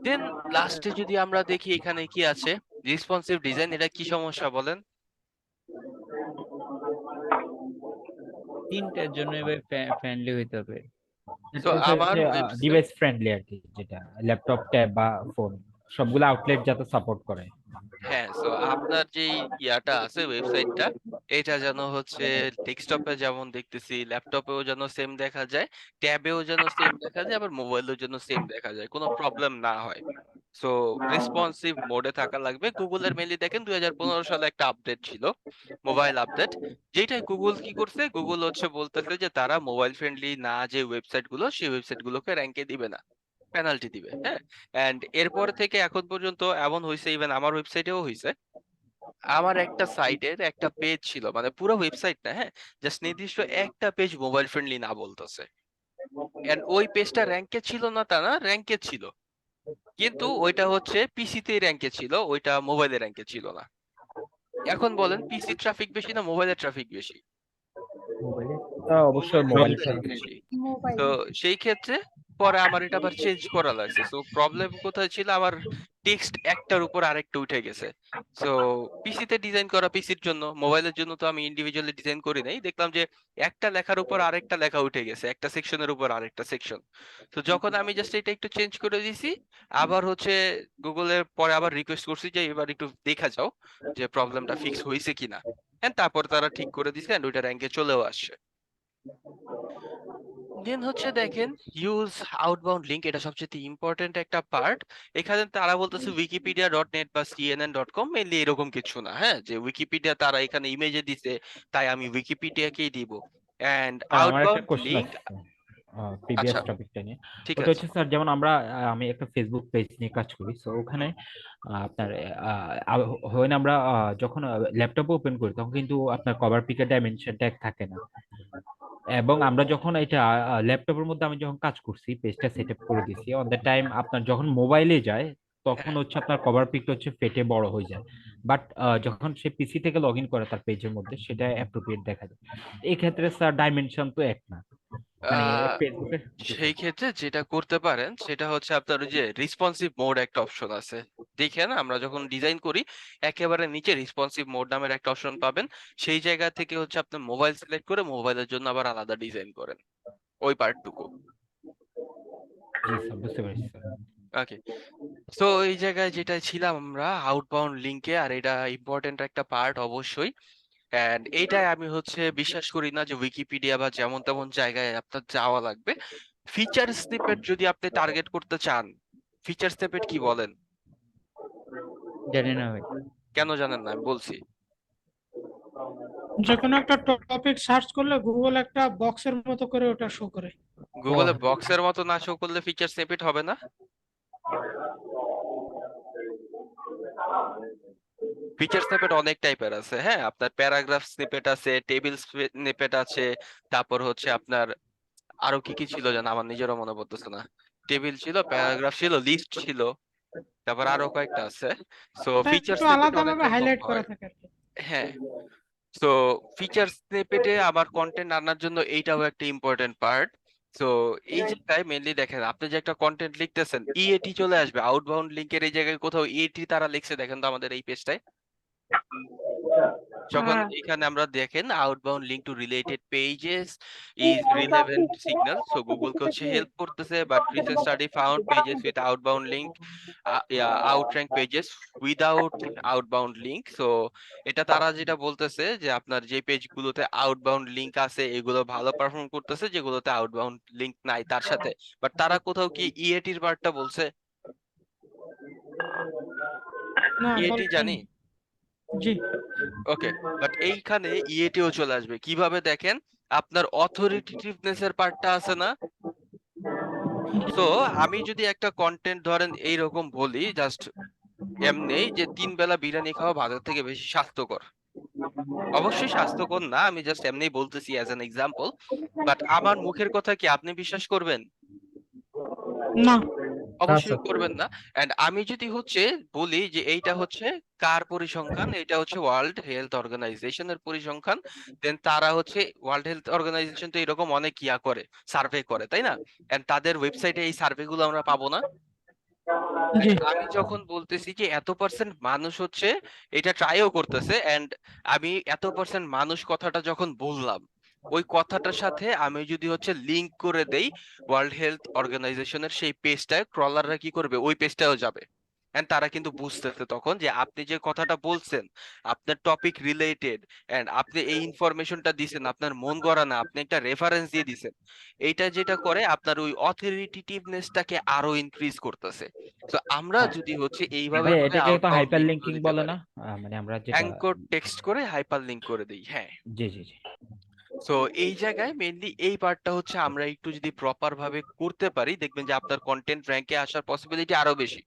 দেন লাস্টে যদি আমরা দেখি এখানে কি আছে, রেসপন্সিভ ডিজাইন। এটা কি সমস্যা বলেন? তিনটার জন্য এবার ফ্রেন্ডলি হইতে হবে। তো এটা আমার হচ্ছে ওয়েবসাইট, ডিভাইস ফ্রেন্ডলি আর কি, যেটা ল্যাপটপ, ট্যাব বা ফোন সবগুলো আউটলেট যাতে সাপোর্ট করে। হ্যাঁ, সো আপনার যেই ইয়াটা আছে ওয়েবসাইটটা, এটা যেন হচ্ছে ডেস্কটপে যেমন দেখতেছি, ল্যাপটপেও যেন সেম দেখা যায়, ট্যাবেও যেন সেম দেখা যায়, আবার মোবাইলেও যেন সেম দেখা যায়, কোনো প্রবলেম না হয়। সো রেসপন্সিভ মোডে থাকা লাগবে। গুগলের মেইনলি দেখেন 2015 সালে একটা আপডেট ছিল, মোবাইল আপডেট, যেটাই গুগল কি করছে, গুগল হচ্ছে বলতেছে যে তারা মোবাইল ফ্রেন্ডলি না যে ওয়েবসাইট গুলো, সেই ওয়েবসাইট গুলোকে র্যাঙ্কে দিবে না, পেনাল্টি দিবে। হ্যাঁ, এন্ড এরপর থেকে এখন পর্যন্ত এমন হয়েছে, ইভেন আমার ওয়েবসাইটেও হয়েছে, আমার একটা সাইটের একটা পেজ ছিল, মানে পুরো ওয়েবসাইট না, হ্যাঁ, জাস্ট নির্দিষ্ট একটা পেজ মোবাইল ফ্রেন্ডলি না বলতেছে, এন্ড ওই পেজটা র্যাঙ্কে ছিল না তা না, র্যাঙ্কে ছিল, কিন্তু ওইটা হচ্ছে পিসিতে র্যাঙ্কে ছিল, ওইটা মোবাইলে র্যাঙ্কে ছিল না। এখন বলেন পিসি ট্রাফিক বেশি না মোবাইলের ট্রাফিক বেশি? মোবাইলে অবশ্যই মোবাইল মোবাইলের বেশি। তো সেই ক্ষেত্রে পরে আমার এটা আবার চেঞ্জ করা লাগছে। সো প্রবলেম কোথায় ছিল, আমার টেক্সট একটার উপর আরেকটা উঠে গেছে। সো পিসিতে ডিজাইন করা পিসির জন্য, মোবাইলের জন্য তো আমি ইন্ডিভিজুয়ালি ডিজাইন করি নাই, দেখলাম যে একটা লেখার উপর আরেকটা লেখা উঠে গেছে, একটা সেকশনের উপর আরেকটা সেকশন। তো যখন আমি জাস্ট এটা একটু চেঞ্জ করে দিয়েছি, আবার হচ্ছে গুগলের পরে আবার রিকোয়েস্ট করছি যে এবার একটু দেখা যাও যে প্রবলেমটা ফিক্স হয়েছে কিনা, এন্ড তারপর তারা ঠিক করে দিছে, এন্ড ওইটা র্যাঙ্কে চলেও আসছে। দেন হচ্ছে দেখেন, ইউজ আউটবাউন্ড লিঙ্ক, এটা সবচেয়ে ইম্পর্টেন্ট একটা পার্ট। এখানে তারা বলতেছে wikipedia.net বা cnn.com, মেনলি এরকম কিছু না, হ্যাঁ, যে উইকিপিডিয়া তারা এখানে ইমেজে দিছে তাই আমি উইকিপিডিয়াকেই দিব। এন্ড স্যার আমার একটা আউটবাউন্ড কোশ্চেন লিঙ্ক, আছে প্রিভিয়াস আচ্ছা টপিকটা নিয়ে। ঠিক ওটা আছে, হচ্ছে স্যার, যেমন আমি একটা ফেসবুক পেজ নিয়ে কাজ করি, সো ওখানে আপনার হয় না, আমরা যখন ল্যাপটপ ওপেন করি তখন কিন্তু আপনার কভার পিকের ডাইমেনশন ট্যাগ থাকে না, এবং আমরা যখন এটা ল্যাপটপের মধ্যে আমি যখন কাজ করছি, পেজটা সেট আপ করে দিছি অন দ্য টাইম, আপনার যখন মোবাইলে যায় তখন হ্যাঁ। হচ্ছে আপনার কভার পিকটা হচ্ছে ফেটে বড় হয়ে যায়, বাট যখন সে পিসি থেকে লগ ইন করে তার পেজের মধ্যে সেটা অ্যাপ্রোপ্রিয়েট দেখা যায়। এই ক্ষেত্রে স্যার ডাইমেনশন তো এক না, মানে আহ, ফেসবুকে। সেই ক্ষেত্রে যেটা করতে পারেন সেটা হচ্ছে আপনার ওই যে রেসপন্সিভ মোড একটা অপশন আছে, দেখেন আমরা যখন ডিজাইন করি একেবারে নিচে রেসপন্সিভ মোড নামের একটা অপশন পাবেন, সেই জায়গা থেকে হচ্ছে আপনি মোবাইল সিলেক্ট করে মোবাইলের জন্য আবার আলাদা ডিজাইন করেন ওই পার্টটুকু। জি স্যার, বুঝতে পেরেছি স্যার। ওকে, তো এই জায়গায় যেটা ছিলাম আমরা আউটবাউন্ড লিঙ্কে, আর এটা ইম্পর্টেন্ট একটা পার্ট অবশ্যই। এন্ড এইটাই আমি হচ্ছে বিশ্বাস করি না যে উইকিপিডিয়া বা যেমন তেমন জায়গায় আপনার যাওয়া লাগবে। ফিচার স্নিপেট যদি আপনি টার্গেট করতে চান, ফিচার স্নিপেট কি বলেন? জানি না ভাই। কেন জানেন না আমি বলছি। যে কোনো একটা টপিক সার্চ করলে গুগল একটা বক্সের মতো করে ওটা শো করে। গুগলে হ্যাঁ। বক্সের মতো না শো করলে ফিচার স্নিপেট হবে না? ফিচার স্নিপেট অনেক টাইপের আছে, হ্যাঁ, আপনার প্যারাগ্রাফ স্নিপেট আছে, টেবিল স্নিপেট আছে, তারপর হচ্ছে আপনার আরো কি কি ছিল জানো, আমার নিজেরও মনে পড়তেছে না। টেবিল ছিল, প্যারাগ্রাফ ছিল, লিস্ট ছিল, তারপর আরো কয়েকটা আছে। সো ওটা ফিচার একটু স্নিপেট অনেক আলাদাভাবে রকম হাইলাইট করা হয়। থাকে আর কি। হ্যাঁ, তো ফিচার স্নিপেটে আমার কন্টেন্ট আনার জন্য এইটাও একটা ইম্পর্টেন্ট পার্ট। তো এই জায়গায় মেনলি দেখেন, আপনি যে একটা কন্টেন্ট লিখতেছেন, ইএটি চলে আসবে আউটবাউন্ড লিংকের এই জায়গায় কোথাও ইএটি তারা লিখছে দেখেন তো আমাদের এই পেজটায়। যখন হ্যাঁ। এখানে আমরা দেখেন outbound link to related pages is relevant signal, so গুগলকে হচ্ছে হেল্প করতেছে, but recent study found pages with outbound link outrank pages without outbound link. So এটা তারা যেটা বলতেছে যে আপনার যে পেজগুলোতে আউটবাউন্ড লিংক আছে এগুলো ভালো পারফর্ম করতেছে, যেগুলোতে আউটবাউন্ড লিংক নাই তার সাথে। বাট তারা কোথাও কি ইএটির পার্টটা বলছে? না, ইএটি বলছেন। জানি, জি। ওকে, বাট এইখানে ইএটিও চলে আসবে কিভাবে দেখেন, আপনার অথরিটেটিভনেস এর পার্টটা আছে না? তো আমি যদি একটা কন্টেন্ট ধরেন এইরকম বলি জাস্ট এমনি যে 3 বেলা বিরিয়ানি খাওয়া ভাতের থেকে বেশি স্বাস্থ্যকর, অবশ্যই স্বাস্থ্যকর না, আমি জাস্ট এমনি বলতেছি অ্যাজ অ্যান এক্সাম্পল, বাট আমার মুখের কথা কি আপনি বিশ্বাস করবেন? না। অবশ্যই করবেন না। এন্ড আমি যদি হচ্ছে বলি যে এইটা হচ্ছে কার পরিসংখ্যান, এটা হচ্ছে ওয়ার্ল্ড হেলথ অর্গানাইজেশনের পরিসংখ্যান, দেন তারা হচ্ছে ওয়ার্ল্ড হেলথ অর্গানাইজেশন তো এরকম অনেক ইয়া করে, সার্ভে করে, তাই না? এন্ড তাদের ওয়েবসাইটে এই সার্ভে গুলো আমরা পাবো না? জি। And আমি যখন বলতেছি যে এত পার্সেন্ট মানুষ হচ্ছে এটা ট্রাইও করতেছে, এন্ড আমি এত পার্সেন্ট মানুষ কথাটা যখন বললাম, ওই কথাটার সাথে আমি যদি হচ্ছে লিংক করে দেই ওয়ার্ল্ড হেলথ অর্গানাইজেশনের সেই পেজটায়, ক্রলাররা কি করবে, ওই পেজটাও যাবে। এন্ড তারা কিন্তু বুঝতেছে তখন যে আপনি যে কথাটা বলছেন আপনার টপিক রিলেটেড, এন্ড আপনি এই ইনফরমেশনটা দিছেন আপনার মন গড়া না, আপনি একটা রেফারেন্স দিয়ে দিছেন। এইটা যেটা করে আপনার ওই অথরিটেটিভনেসটাকে আরো ইনক্রিজ করতেছে। তো আমরা যদি হচ্ছে এইভাবে ভাই করে এটাকে তো আউটবাউন্ড হাইপার লিংক লিঙ্কিং দিতে বলে পারি, না? মানে আমরা যেটা, অ্যাঙ্কর টেক্সট করে হাইপার লিংক করে দিই, হ্যাঁ। জি জি জি। সো এই জায়গায় মেইনলি এই পার্টটা হচ্ছে আমরা একটু যদি প্রপার ভাবে করতে পারি দেখবেন যে আপনার কন্টেন্ট র্যাঙ্কে আসার পসিবিলিটি আরো বেশি।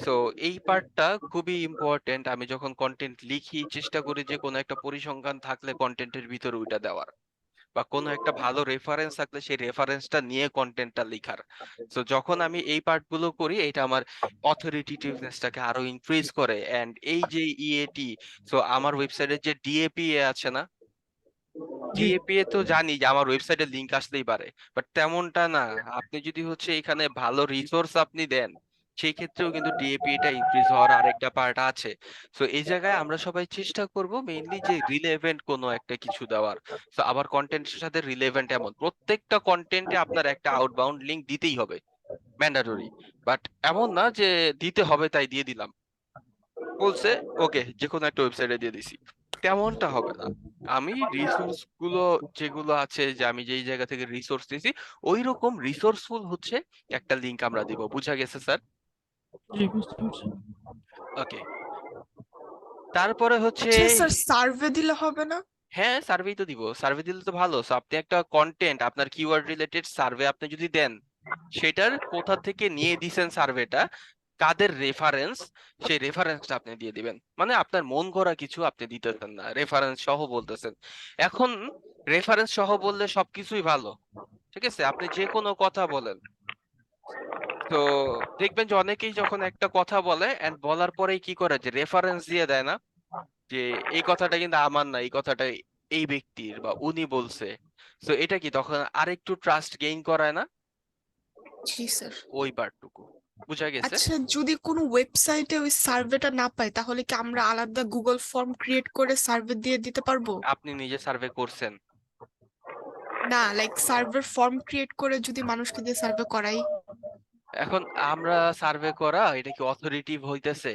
সো এই পার্টটা খুবই ইম্পর্টেন্ট। আমি যখন কন্টেন্ট লিখি চেষ্টা করি যে কোনো একটা পরিসংখ্যান থাকলে কন্টেন্টের ভিতরে ওইটা দেওয়ার, বা কোনো একটা ভালো রেফারেন্স থাকলে সেই রেফারেন্সটা নিয়ে কন্টেন্টটা লেখার। তো যখন আমি এই পার্টগুলো করি এটা আমার অথরিটেটিভনেসটাকে আরো ইনক্রিজ করে। এন্ড এই যে ইএটি, সো আমার ওয়েবসাইটের যে ডিএপিএ আছে না, জি। ডিএপিএ তো জানি যে আমার ওয়েবসাইটে লিংক আসলেই পারে, বাট তেমনটা না। আপনি যদি হচ্ছে এখানে ভালো রিসোর্স আপনি দেন সেই ক্ষেত্রেও কিন্তু ডিএপিএটা ইনক্রিজ হওয়ার আরেকটা পার্ট আছে। তো এই জায়গায় আমরা সবাই চেষ্টা করব মেইনলি যে রিলেভেন্ট কোনো একটা কিছু দেওয়ার। তো আবার কন্টেন্টের সাথে রিলেভেন্ট এমন প্রত্যেকটা কন্টেন্টে আপনার একটা আউটবাউন্ড লিংক দিতেই হবে, ম্যান্ডেটরি। বাট এমন না যে দিতে হবে তাই দিয়ে দিলাম, বলছে ওকে যে কোনো একটা ওয়েবসাইটে দিয়ে দিছি, তেমনটা হবে না। আমি রিসোর্স গুলো যেগুলো আছে, যে আমি যেই জায়গা থেকে রিসোর্স নিছি ওই রকম রিসোর্সফুল হচ্ছে একটা লিংক আমরা দিব। বুঝা গেছে স্যার? জি, বুঝতে পারছি। ওকে, তারপরে হচ্ছে আচ্ছা স্যার, সার্ভে দিলে হবে না? হ্যাঁ, সার্ভেই তো দিব, সার্ভে দিলে তো ভালো। So, আপনি একটা কন্টেন্ট আপনার কিওয়ার্ড রিলেটেড সার্ভে আপনি যদি দেন, সেটার কোথা থেকে নিয়ে দিছেন সার্ভেটা, কাদের রেফারেন্স, সেই রেফারেন্সটা আপনি দিয়ে দিবেন। মানে আপনার মন গড়া কিছু আপনি দিতেছেন না, রেফারেন্স সহ বলতেছেন। এখন রেফারেন্স সহ বললে সবকিছুই ভালো, ঠিক আছে, আপনি যে কোনো কথা বলেন। তো দেখবেন যে অনেকেই যখন একটা কথা বলে এন্ড বলার পরেই কি করে, যে রেফারেন্স দিয়ে দেয় না, যে এই কথাটা কিন্তু আমার না, এই কথাটা এই ব্যক্তির বা উনি বলছে। তো এটা কি তখন আরেকটু ট্রাস্ট গেইন করায় না? জি স্যার। ওই পার্টটুকু বুঝা গেছে? আচ্ছা, যদি কোনো ওয়েবসাইটে ওই সার্ভেটা না পাই তাহলে কি আমরা আলাদা গুগল ফর্ম ক্রিয়েট করে সার্ভে দিয়ে দিতে পারবো? আপনি নিজে সার্ভে করছেন? না, লাইক সার্ভার ফর্ম ক্রিয়েট করে যদি মানুষকে দিয়ে সার্ভে করাই। এখন আমরা সার্ভে করা এটা কি অথরিটিভ হইতেছে?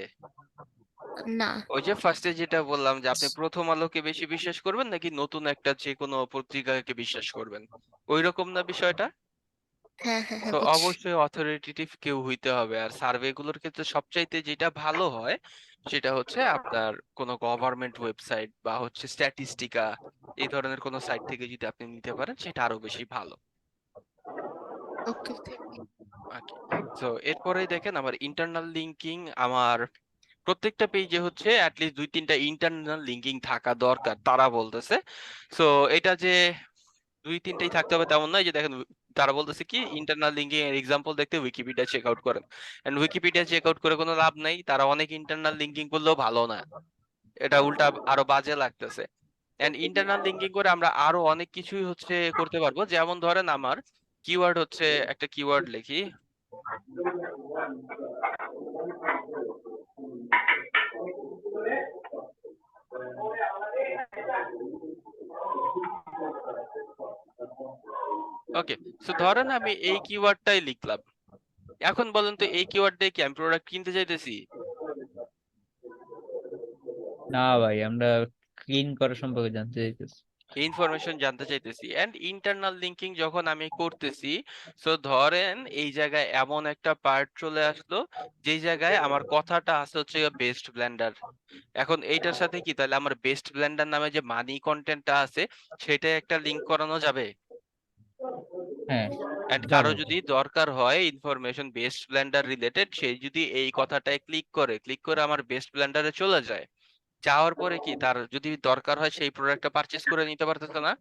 না, ওই যে ফার্স্টে যেটা বললাম যে আপনি প্রথম আলোকে বেশি বিশ্বাস করবেন নাকি নতুন একটা যে কোনো পত্রিকাকে বিশ্বাস করবেন, ওই রকম না বিষয়টা? হ্যাঁ হ্যাঁ হ্যাঁ তো বুঝছি। অবশ্যই অথরিটেটিভ কেউ হইতে হবে। আর সার্ভে গুলোর ক্ষেত্রে সবচাইতে যেটা ভালো হয় সেটা হচ্ছে আপনার কোনো গভর্নমেন্ট ওয়েবসাইট বা হচ্ছে স্ট্যাটিস্টিকা এই ধরনের কোনো সাইট থেকে যদি আপনি নিতে পারেন সেটা আরো বেশি ভালো। ওকে। ওকে, তো এরপরেই দেখেন আমার ইন্টারনাল লিঙ্কিং, আমার প্রত্যেকটা পেজে হচ্ছে অ্যাটলিস্ট 2-3টা ইন্টারনাল লিঙ্কিং থাকা দরকার তারা বলতেছে। সো এটা যে 2-3টাই থাকতে হবে তেমন নয়। যে দেখেন তারা বলতেছে কি ইন্টারনাল লিঙ্কিং এর এক্সাম্পল দেখতে উইকিপিডিয়া চেক আউট করেন, এন্ড উইকিপিডিয়া চেক আউট করে কোনো লাভ নাই, তারা অনেক ইন্টারনাল লিঙ্কিং করলেও ভালো না, এটা উল্টা আরো বাজে লাগতেছে। এন্ড ইন্টারনাল লিঙ্কিং করে আমরা আরো অনেক কিছুই হচ্ছে করতে পারবো। যেমন ধরেন আমার কিওয়ার্ড হচ্ছে, একটা কিওয়ার্ড লিখি, ওকে। সো ধরেন আমি এই কিওয়ার্ডটাই লিখলাম। এখন বলেন তো এই কিওয়ার্ড দিয়ে কি আমি প্রোডাক্ট কিনতে চাইতেছি? না ভাই, আমরা ক্লিন করা সম্পর্কে জানতে চাইতেছি। ইনফরমেশন জানতে চাইতেছি। এন্ড ইন্টারনাল লিঙ্কিং যখন আমি করতেছি, সো ধরেন এই জায়গায় এমন একটা পার্ট চলে আসলো যেই জায়গায় আমার কথাটা আছে হচ্ছে বেস্ট ব্লেন্ডার। এখন এইটার সাথে কি তাহলে আমার বেস্ট ব্লেন্ডার নামে যে মানি কন্টেন্টটা আছে সেটা একটা লিংক করানো যাবে? হ্যাঁ, এন্ড যাবে। কারো যদি দরকার হয় ইনফরমেশন বেস্ট ব্লেন্ডার রিলেটেড, সে যদি এই কথাটায় ক্লিক করে আমার বেস্ট ব্লেন্ডারে চলে যায়, যাওয়ার পরে কি তার যদি দরকার হয় সেই প্রোডাক্টটা পারচেজ করে নিতে পারতেছে না?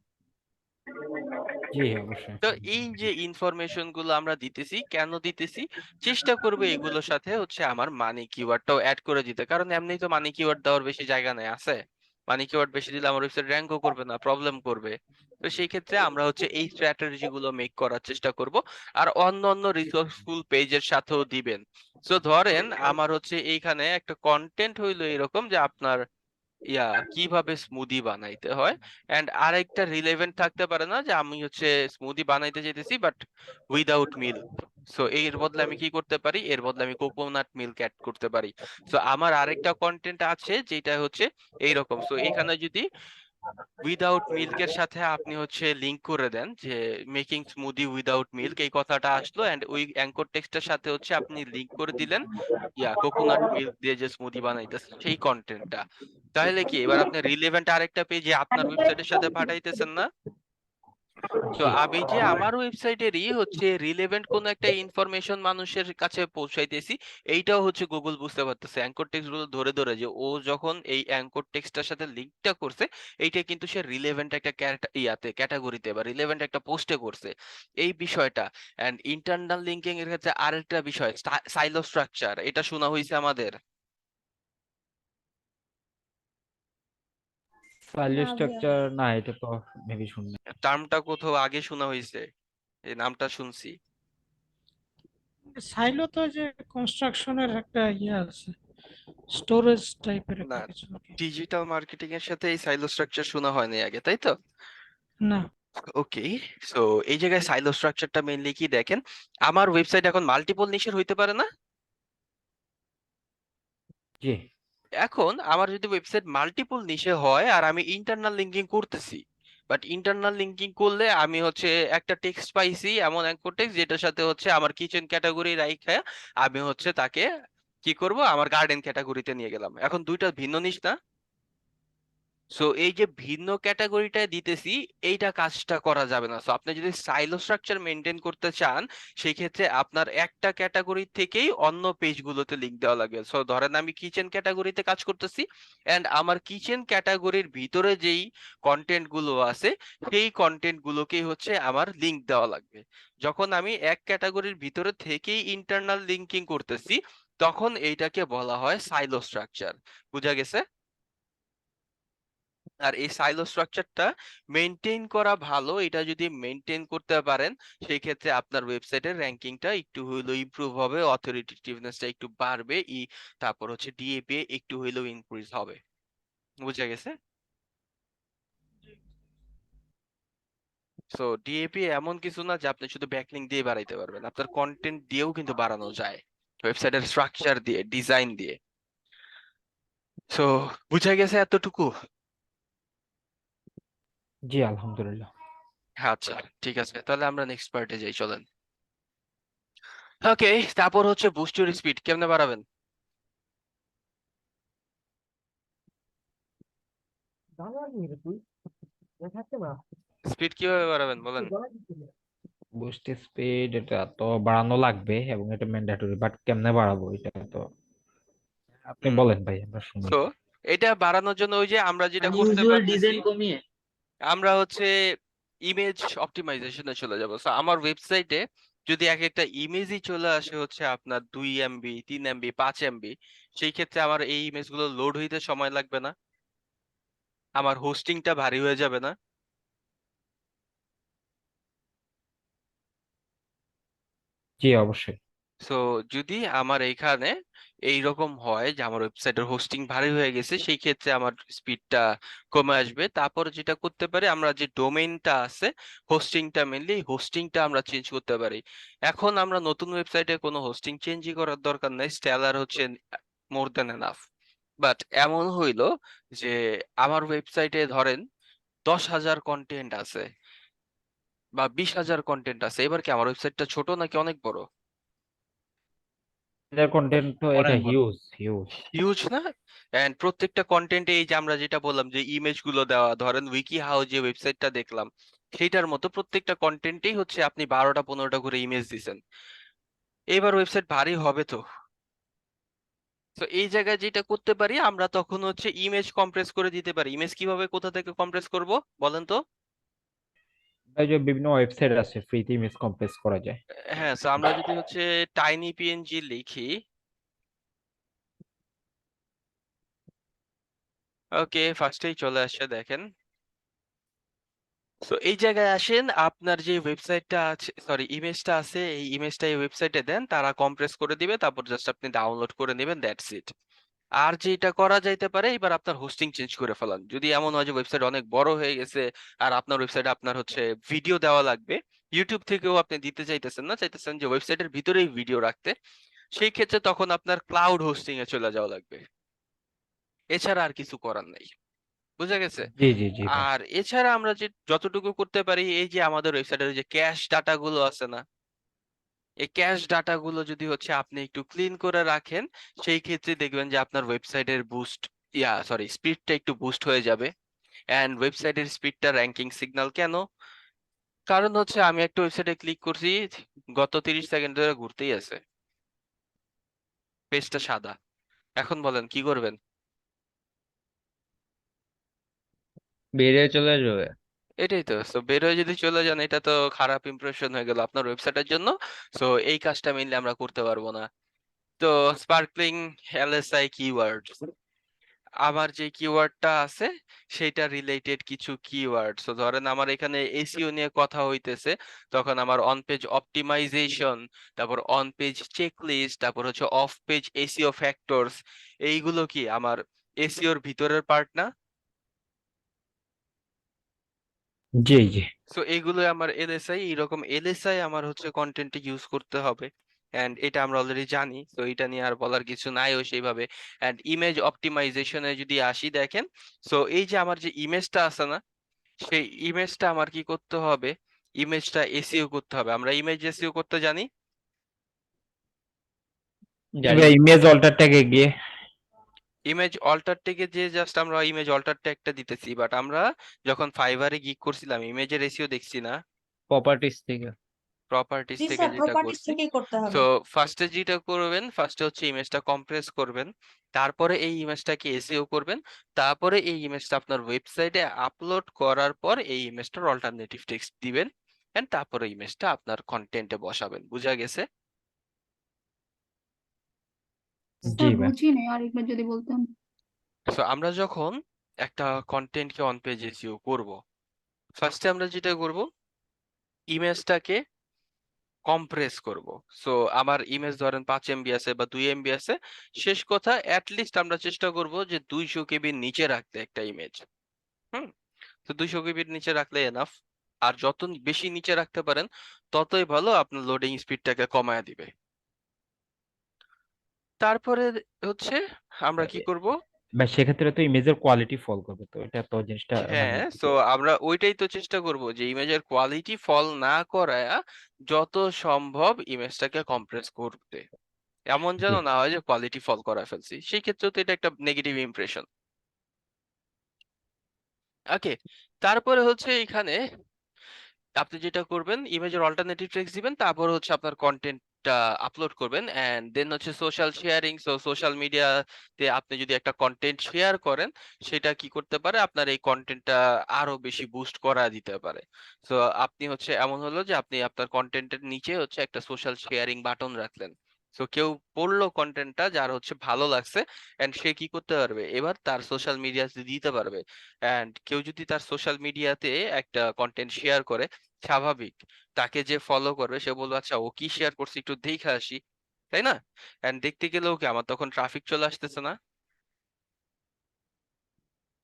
জি অবশ্যই। তো এই যে ইনফরমেশন গুলো আমরা দিতেছি, কেন দিতেছি? চেষ্টা করবো এগুলোর সাথে হচ্ছে আমার মানি কিওয়ার্ডটাও অ্যাড করে দিতে, কারণ এমনিই তো মানি কিওয়ার্ড দেওয়ার বেশি জায়গা নেই আছে। মানি কিওয়ার্ড বেশি দিলে আমার ওয়েবসাইট র্যাঙ্কও করবে না, প্রবলেম করবে। তো সেই ক্ষেত্রে আমরা হচ্ছে এই স্ট্র্যাটেজি গুলো মেক করার চেষ্টা করব। আর অন্য অন্য রিসোর্সফুল পেজের সাথেও দিবেন। তো ধরেন আমার হচ্ছে এইখানে একটা কন্টেন্ট হইলো এরকম যে আপনার কিভাবে স্মুদি বানাইতে হয়, এন্ড আরেকটা রিলেভেন্ট থাকতে পারে না যে আমি হচ্ছে স্মুদি বানাইতে চাইতেছি বাট উইদাউট মিল্ক। সো এর বদলে আমি কি করতে পারি, এর বদলে আমি কোকোনাট মিল্ক অ্যাড করতে পারি। সো আমার আরেকটা কন্টেন্ট আছে যেটা হচ্ছে এইরকম। সো এখানে যদি উইদাউট মিল্কের সাথে আপনি হচ্ছে লিংক করে দেন যে মেকিং স্মুদি উইদাউট মিল্ক, এই কথাটা আসলো, এন্ড ওই অ্যাঙ্কর টেক্সটের সাথে হচ্ছে আপনি লিংক করে দিলেন কোকোনাট মিল্ক দিয়ে যে স্মুদি বানাইতেছে সেই কন্টেন্টটা, তাহলে কি এবার আপনি রিলেভেন্ট আরেকটা পেজে আপনার ওয়েবসাইটের সাথে পাঠাইতেছেন না? তো জি আমি যে আমার ওয়েবসাইটেরই হচ্ছে রিলেভেন্ট কোন একটা ইনফরমেশন মানুষের কাছে পৌঁছাইতেছি, এইটাও হচ্ছে গুগল বুঝতে পারতেছে অ্যাঙ্কর টেক্সট গুলো ধরে ধরে, যে ও যখন এই অ্যাঙ্কর টেক্সটটার সাথে লিংকটা করছে এইটা কিন্তু সে রিলেভেন্ট একটা ক্যাটাগরিতে বা রিলেভেন্ট একটা পোস্টে করছে, এই বিষয়টা। এন্ড ইন্টারনাল লিঙ্কিং এর ক্ষেত্রে আরেকটা বিষয় সাইলো স্ট্রাকচার, এটা শোনা হয়েছে আমাদের। ভ্যালু স্ট্রাকচার না, এটা তো মেবি শুননি। টার্মটা কোথাও আগে শোনা হয়েছে, এই নামটা শুনছি। সাইলো তো যে কনস্ট্রাকশনের একটা ইয়ে আছে, স্টোরেজ টাইপের না, একটা কিছু নাকি? ডিজিটাল মার্কেটিং এর সাথে এই সাইলো স্ট্রাকচার শোনা হয়নি আগে, তাই তো? না। ওকে। সো এই জায়গায় সাইলো স্ট্রাকচারটা মেইনলি কি দেখেন, আমার ওয়েবসাইট এখন মাল্টিপল নিশের হইতে পারে না? জি এখন আমার যদি ওয়েবসাইট মাল্টিপল নিশে হয় আর আমি ইন্টারনাল লিঙ্কিং করতেছি, বাট ইন্টারনাল লিঙ্কিং করলে আমি হচ্ছে একটা টেক্সট পাইছি, এমন অ্যাঙ্কর টেক্সট যেটার সাথে হচ্ছে আমার কিচেন ক্যাটাগরি রাইখা আমি হচ্ছে তাকে কি করব, আমার গার্ডেন ক্যাটাগরিতে নিয়ে গেলাম, এখন দুইটা ভিন্ন নিশ না? সো এই যে ভিন্ন ক্যাটাগরিটায় দিতেছি, এইটা কাজটা করা যাবে না। সো আপনি যদি সাইলো স্ট্রাকচার মেনটেন করতে চান, সেই ক্ষেত্রে আপনার একটা ক্যাটাগরি থেকেই অন্য পেজগুলোতে লিংক দেওয়া লাগবে। সো ধরেন আমি কিচেন ক্যাটাগরিতে কাজ করতেছি, এন্ড আমার কিচেন ক্যাটাগরির ভিতরে যেই কন্টেন্ট গুলো আছে সেই কন্টেন্ট গুলোকেই হচ্ছে আমার লিংক দেওয়া লাগবে। যখন আমি এক ক্যাটাগরির ভিতরে থেকেই ইন্টারনাল লিঙ্কিং করতেছি, তখন এইটাকে বলা হয় সাইলো স্ট্রাকচার। বুঝা গেছে? আর এই সাইলো স্ট্রাকচারটা মেনটেন করা ভালো, এটা যদি মেনটেন করতে পারেন সেই ক্ষেত্রে আপনার ওয়েবসাইটের র্যাঙ্কিংটা একটু হইলেও ইমপ্রুভ হবে, অথরিটেটিভনেসটা একটু বাড়বে, তারপর হচ্ছে ডিএপি একটু হইলেও ইনক্রিজ হবে। বুঝা গেছে? সো ডিএপি এমন কিছু না যে আপনি শুধু ব্যাকলিংক দিয়ে বাড়াইতে পারবেন, আপনার কন্টেন্ট দিয়েও কিন্তু বাড়ানো যায়, ওয়েবসাইটের স্ট্রাকচার দিয়ে, ডিজাইন দিয়ে। সো বুঝা গেছে এতটুকু? জি আলহামদুলিল্লাহ। আচ্ছা, ঠিক আছে, তাহলে আমরা নেক্সট পার্টে যাই, চলেন। ওকে, তারপর হচ্ছে বুস্ট ইউর স্পিড কেমনে বাড়াবেন? স্পিড কিভাবে বাড়াবেন বলেন? বুস্ট স্পিড এটা তো বাড়ানো লাগবে এবং এটা ম্যান্ডেটরি, বাট কেমনে বাড়াবো এটা তো আপনি হুম বলেন ভাই, আমরা শুনি। তো এটা বাড়ানোর জন্য ওই যে আমরা যেটা করতে আনইউজুয়াল পারতেছি, ডিজাইন কমিয়ে। আমরা হচ্ছে ইমেজ অপটিমাইজেশনে চলে যাব। So, আমার ওয়েবসাইটে যদি এক একটা ইমেজই চলে আসে হচ্ছে আপনার 2 MB 3 MB 5 MB, সেই ক্ষেত্রে আমার এই ইমেজগুলো লোড হইতে সময় লাগবে না, আমার হোস্টিংটা ভারী হয়ে যাবে না। জি অবশ্যই। সো যদি আমার এইখানে এইরকম হয় যে আমার ওয়েবসাইটের হোস্টিং ভারী হয়ে গেছে, সেই ক্ষেত্রে আমার স্পিডটা কমে আসবে। তারপর যেটা করতে পারি, আমরা যে ডোমেইনটা আছে, হোস্টিংটা মেনলি হোস্টিংটা আমরা চেঞ্জ করতে পারি। এখন আমরা নতুন ওয়েবসাইটে কোনো হোস্টিং চেঞ্জই করার দরকার নাই, স্টেলার হচ্ছে মোর দ্যান এনাফ। বাট এমন হইলো যে আমার ওয়েবসাইটে ধরেন 10,000 কন্টেন্ট আছে বা 20,000 কন্টেন্ট আছে, এবার কি আমার ওয়েবসাইটটা ছোট নাকি অনেক বড়? এটার কন্টেন্ট তো এটা অনেক বড়। Huge huge. হিউজ না? এন্ড প্রত্যেকটা কন্টেন্টে এই যে আমরা যেটা বললাম যে ইমেজ গুলো দেওয়া, ধরেন উইকি হাউ যে ওয়েবসাইটটা দেখলাম সেইটার মতো প্রত্যেকটা কন্টেন্টেই হচ্ছে আপনি 12টা 15টা করে ইমেজ দিছেন, এবার ওয়েবসাইট ভারী হবে তো। তো এই জায়গায় যেটা করতে পারি আমরা, তখন হচ্ছে ইমেজ কম্প্রেস করে দিতে পারি। ইমেজ কিভাবে, কোথা থেকে কম্প্রেস করব বলেন তো? এই যে বিভিন্ন ওয়েবসাইট আছে ফ্রিতে ইমেজ কম্প্রেস করা যায়। হ্যাঁ, তো আমরা যদি হচ্ছে টাইনি পিএনজি লিখি, ওকে ফার্স্টেই চলে আসছে দেখেন। তো এই জায়গায় আসেন, আপনার যে ওয়েবসাইটটা আছে, সরি ইমেজটা আছে, এই ইমেজটা এই ওয়েবসাইটে দেন, তারা কম্প্রেস করে দিবে, তারপর জাস্ট আপনি ডাউনলোড করে নেবেন, দ্যাটস ইট। আর যেটা করা যাইতে পারে, এবার আপনার হোস্টিং চেঞ্জ করে ফেলান। যদি এমন হয় যে ওয়েবসাইট অনেক বড় হয়ে গেছে আর আপনার ওয়েবসাইটে আপনার হচ্ছে ভিডিও দেওয়া লাগবে, ইউটিউব থেকেও আপনি দিতে চাইতেছেন না, চাইতেছেন যে ওয়েবসাইটের ভিতরেই ভিডিও রাখতে, সেই ক্ষেত্রে তখন আপনার ক্লাউড হোস্টিং এ চলে যাওয়া লাগবে। এছাড়া আর কিছু করার নাই। বুঝা গেছে? জি জি জি ভাই। আর এছাড়া আমরা যে যতটুকু করতে পারি, এই যে আমাদের ওয়েবসাইটের যে ক্যাশ ডাটা গুলো আছে না, এই ক্যাশ ডাটা গুলো যদি হচ্ছে আপনি একটু ক্লিন করে রাখেন, সেই ক্ষেত্রে দেখবেন যে আপনার ওয়েবসাইটের বুস্ট, সরি স্পিডটা একটু বুস্ট হয়ে যাবে। এন্ড ওয়েবসাইটের স্পিডটা র্যাঙ্কিং সিগন্যাল কেন? কারণ হচ্ছে আমি একটা ওয়েবসাইটে ক্লিক করছি, গত 30 সেকেন্ড ধরে ঘুরতেই আছে, পেজটা সাদা। এখন বলেন কি করবেন? বেরিয়ে চলে যাবে। এটাই তো, সো বের হয়ে যদি চলে যান, এটা তো খারাপ ইমপ্রেশন হয়ে গেল আপনার ওয়েবসাইটের জন্য। সো এই কাজটা মেইনলি আমরা করতে পারবো না। তো স্পার্কলিং এলএসআই কিওয়ার্ড, আমার যে কিওয়ার্ডটা আছে সেটা রিলেটেড কিছু কিওয়ার্ড। সো ধরেন আমার এখানে এসইও নিয়ে কথা হইতেছে, তখন আমার অন পেজ অপটিমাইজেশন, তারপর অন পেজ চেকলিস্ট, তারপর হচ্ছে অফ পেজ এসইও ফ্যাক্টরস, এইগুলো কি আমার এসইওর ভিতরের পার্ট না? জি জি সো এইগুলো আমার এলএসআই, এইরকম এলএসআই আমার হচ্ছে কন্টেন্টে ইউজ করতে হবে। এন্ড এটা আমরা অলরেডি জানি, তো এটা নিয়ে আর বলার কিছু নাইও সেইভাবে। এন্ড ইমেজ অপটিমাইজেশনে যদি আসি, দেখেন, সো এই যে আমার যে ইমেজটা আছে না, সেই ইমেজটা আমার কি করতে হবে, ইমেজটা এসইও করতে হবে। আমরা ইমেজ এসইও করতে জানি। জানি। ইমেজ অল্টার ট্যাগে গিয়ে ইমেজ অল্টার থেকে যে জাস্ট আমরা ইমেজ অল্টার ট্যাগটা দিতেছি, বাট আমরা যখন ফাইবারে গিগ করছিলাম ইমেজের এসইও দেখছি না, প্রপার্টিস থেকে। প্রপার্টিস জি থেকে স্যার, যেটা প্রপার্টিস করছি। থেকেই করতে হবে। সো ফার্স্টে যেটা করবেন, ফার্স্টে হচ্ছে ইমেজটা কম্প্রেস করবেন, তারপরে এই ইমেজটাকে এসইও করবেন, তারপরে এই ইমেজটা আপনার ওয়েবসাইটে আপলোড করার পর এই ইমেজটার অল্টারনেটিভ টেক্সট দিবেন, এন্ড তারপরে ইমেজটা আপনার কন্টেন্টে বসাবেন। বুঝা গেছে? জি স্যার ভাই। বুঝিনি, আরেকবার যদি বলতেন। সো আমরা যখন একটা কন্টেন্টকে অন পেজ এসইও করব, ফার্স্টে আমরা যেটা করব, ইমেজটাকে কম্প্রেস করব। সো আমার ইমেজ ধরেন 5 MB আছে বা 2 MB আছে, শেষ কথা লিস্ট আমরা চেষ্টা করব যে 200 কেবির নিচে রাখতে একটা ইমেজ। হুম, তো 200 কেবির নিচে রাখলে এনাফ। আর যত বেশি নিচে রাখতে পারেন ততই ভালো, আপনার লোডিং স্পিডটাকে কমায় দিবে। তারপরে হচ্ছে আমরা কি করব, বা সেক্ষেত্রে তো ইমেজের কোয়ালিটি ফল করবে, তো এটা তো জিনিসটা মানে হ্যাঁ, তো আমরা ওইটাই তো চেষ্টা করব যে ইমেজের কোয়ালিটি ফল না করায় যত সম্ভব ইমেজটাকে কম্প্রেস করতে, এমন যেন জি। না হয় যে কোয়ালিটি ফল করা ফেলছি, সেই ক্ষেত্রে তো এটা একটা নেগেটিভ ইমপ্রেশন। ওকে, তারপরে হচ্ছে এখানে আপনি যেটা করবেন ইমেজের অল্টারনেটিভ টেক্সট দিবেন, তারপর হচ্ছে আপনার কন্টেন্টটা আপলোড করবেন, এন্ড দেন হচ্ছে সোশ্যাল শেয়ারিং। সো সোশ্যাল মিডিয়াতে আপনি যদি একটা কন্টেন্ট শেয়ার করেন, সেটা কি করতে পারে, আপনার এই কন্টেন্টটা আরো বেশি বুস্ট করা দিতে পারে। সো আপনি হচ্ছে এমন হলো যে আপনি আপনার কন্টেন্টের নিচে হচ্ছে একটা সোশ্যাল শেয়ারিং বাটন রাখলেন। সো কেউ পড়লো কন্টেন্টটা, যার হচ্ছে ভালো লাগছে, এন্ড সে কি করতে পারবে, এবার তার সোশ্যাল মিডিয়াতে দিতে পারবে। এন্ড কেউ যদি তার সোশ্যাল মিডিয়াতে একটা কন্টেন্ট শেয়ার করে, স্বাভাবিক তাকে যে ফলো করবে সে বলবে আচ্ছা ও কি শেয়ার করছে একটু দেখে আসি, তাই না? এন্ড দেখতে গেলেও কি আমার তখন ট্রাফিক চলে আসতেছে না?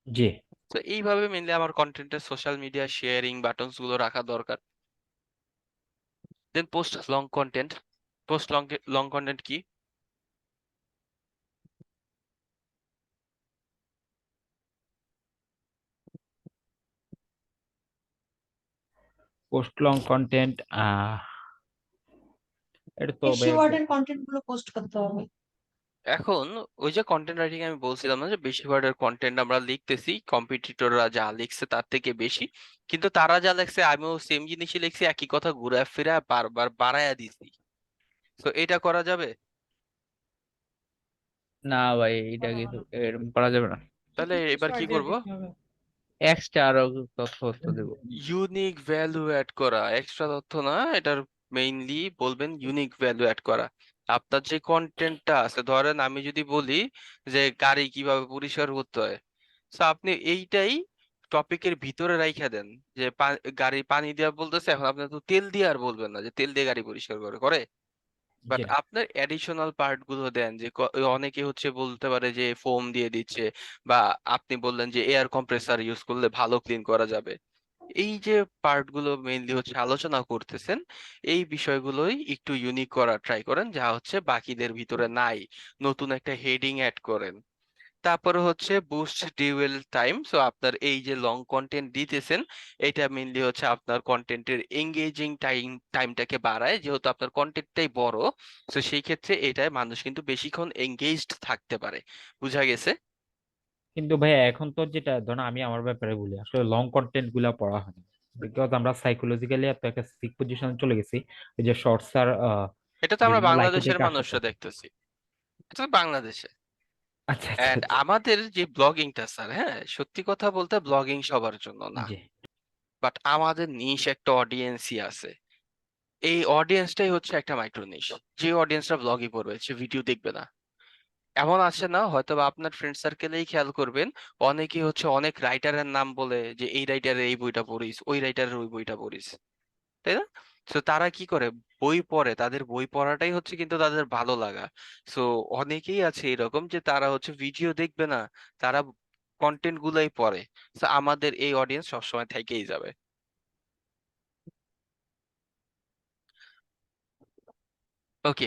জি। তো এইভাবে মেনলি আমার কন্টেন্টের সোশ্যাল মিডিয়া শেয়ারিং বাটনস গুলো রাখা দরকার। Then post long content. Post long long content কি? পোস্ট লং কন্টেন্ট, এটা তো বেশি ওয়ার্ডের কন্টেন্ট গুলো পোস্ট করতে হবে। এখন ওই যে কন্টেন্ট রাইটিং আমি বলছিলাম না যে বেশি ওয়ার্ডের কন্টেন্ট আমরা লিখতেছি, কম্পিটিটররা যা লিখছে তার থেকে বেশি, কিন্তু তারা যা লিখছে আমিও সেম জিনিসই লিখছি, একই কথা ঘুরে ফিরে বারবার বাড়ায়া দিছি। তো এটা করা যাবে? না ভাই, এটা কিছু এরকম করা যাবে না। তাহলে কিছু এবার কি আইডিয়া করব? দিতে হবে। এক্সট্রা আরো তথ্য দেবো। ইউনিক ভ্যালু অ্যাড করা, এক্সট্রা তথ্য না, এটার মেইনলি বলবেন ইউনিক ভ্যালু অ্যাড করা। আপনার যে কন্টেন্টটা আছে, ধরেন আমি যদি বলি যে গাড়ি কিভাবে পরিষ্কার করতে হয়, তো আপনি এইটাই টপিকের ভিতরে রাইখা দেন যে গাড়ি পানি দিয়া বলতেছে, এখন আপনি তো তেল দিয়ে আর বলবেন না যে তেল দিয়ে গাড়ি পরিষ্কার করে করে। বাট জি। আপনার অ্যাডিশনাল পার্ট গুলো দেন যে অনেকে হচ্ছে বলতে পারে যে ফোম দিয়ে দিচ্ছে, বা আপনি বললেন যে এয়ার কম্প্রেসার ইউজ করলে ভালো ক্লিন করা যাবে। এই যে পার্ট গুলো মেইনলি হচ্ছে আলোচনা করতেছেন, এই বিষয়গুলোই একটু ইউনিক করার ট্রাই করেন, যা হচ্ছে বাকিদের ভিতরে নাই। নতুন একটা হেডিং অ্যাড করেন। তারপরে হচ্ছে বুস্ট ডিউয়েল টাইম। সো আপনার এই যে লং কন্টেন্ট দিতেছেন, এটা মেইনলি হচ্ছে আপনার কন্টেন্টের এঙ্গেজিং টাইমটাকে বাড়ায়, যেহেতু আপনার কন্টেন্টটাই বড়। তো সেই ক্ষেত্রে এটায় মানুষ কিন্তু বেশিক্ষণ এঙ্গেজড থাকতে পারে। বুঝা গেছে? কিন্তু ভাইয়া এখন তো যেটা ধরুন আমি আমার ব্যাপারে বলি, আসলে লং কন্টেন্ট গুলা পড়া হয় না, বিকজ আমরা সাইকোলজিক্যালি এত একটা সিক পজিশনে চলে গেছি, ওই যে শর্টস আর এটা তো আমরা বিভিন্ন লাইকে বাংলাদেশের দেখে আসার মানুষরা পর। দেখতেছি, এটা তো বাংলাদেশে। আচ্ছা আচ্ছা এন্ড আচ্ছা। আমাদের যে ব্লগিংটা স্যার, হ্যাঁ সত্যি কথা বলতে ব্লগিং সবার জন্য না। জি। বাট আমাদের নিশ একটা অডিয়েন্সই আছে। এই অডিয়েন্সটাই হচ্ছে একটা মাইক্রো নিশ। যে অডিয়েন্সটা ব্লগই পড়বে, সে ভিডিও দেখবে না। এমন আছে না, হয়তো বা আপনার ফ্রেন্ড সার্কেলেই খেয়াল করবেন, অনেকেই হচ্ছে অনেক রাইটারের নাম বলে যে এই রাইটারের এই বইটা পড়িস, ওই রাইটারের ওই বইটা পড়িস, তাই না? তো তারা কি করে, বই পড়ে, তাদের বই পড়াটাই হচ্ছে কিন্তু তাদের ভালো লাগা। সো অনেকেই আছে এরকম যে তারা হচ্ছে ভিডিও দেখবে না, তারা কন্টেন্ট গুলাই পড়ে। তো আমাদের এই অডিয়েন্স সবসময় থেকেই যাবে। ওকে,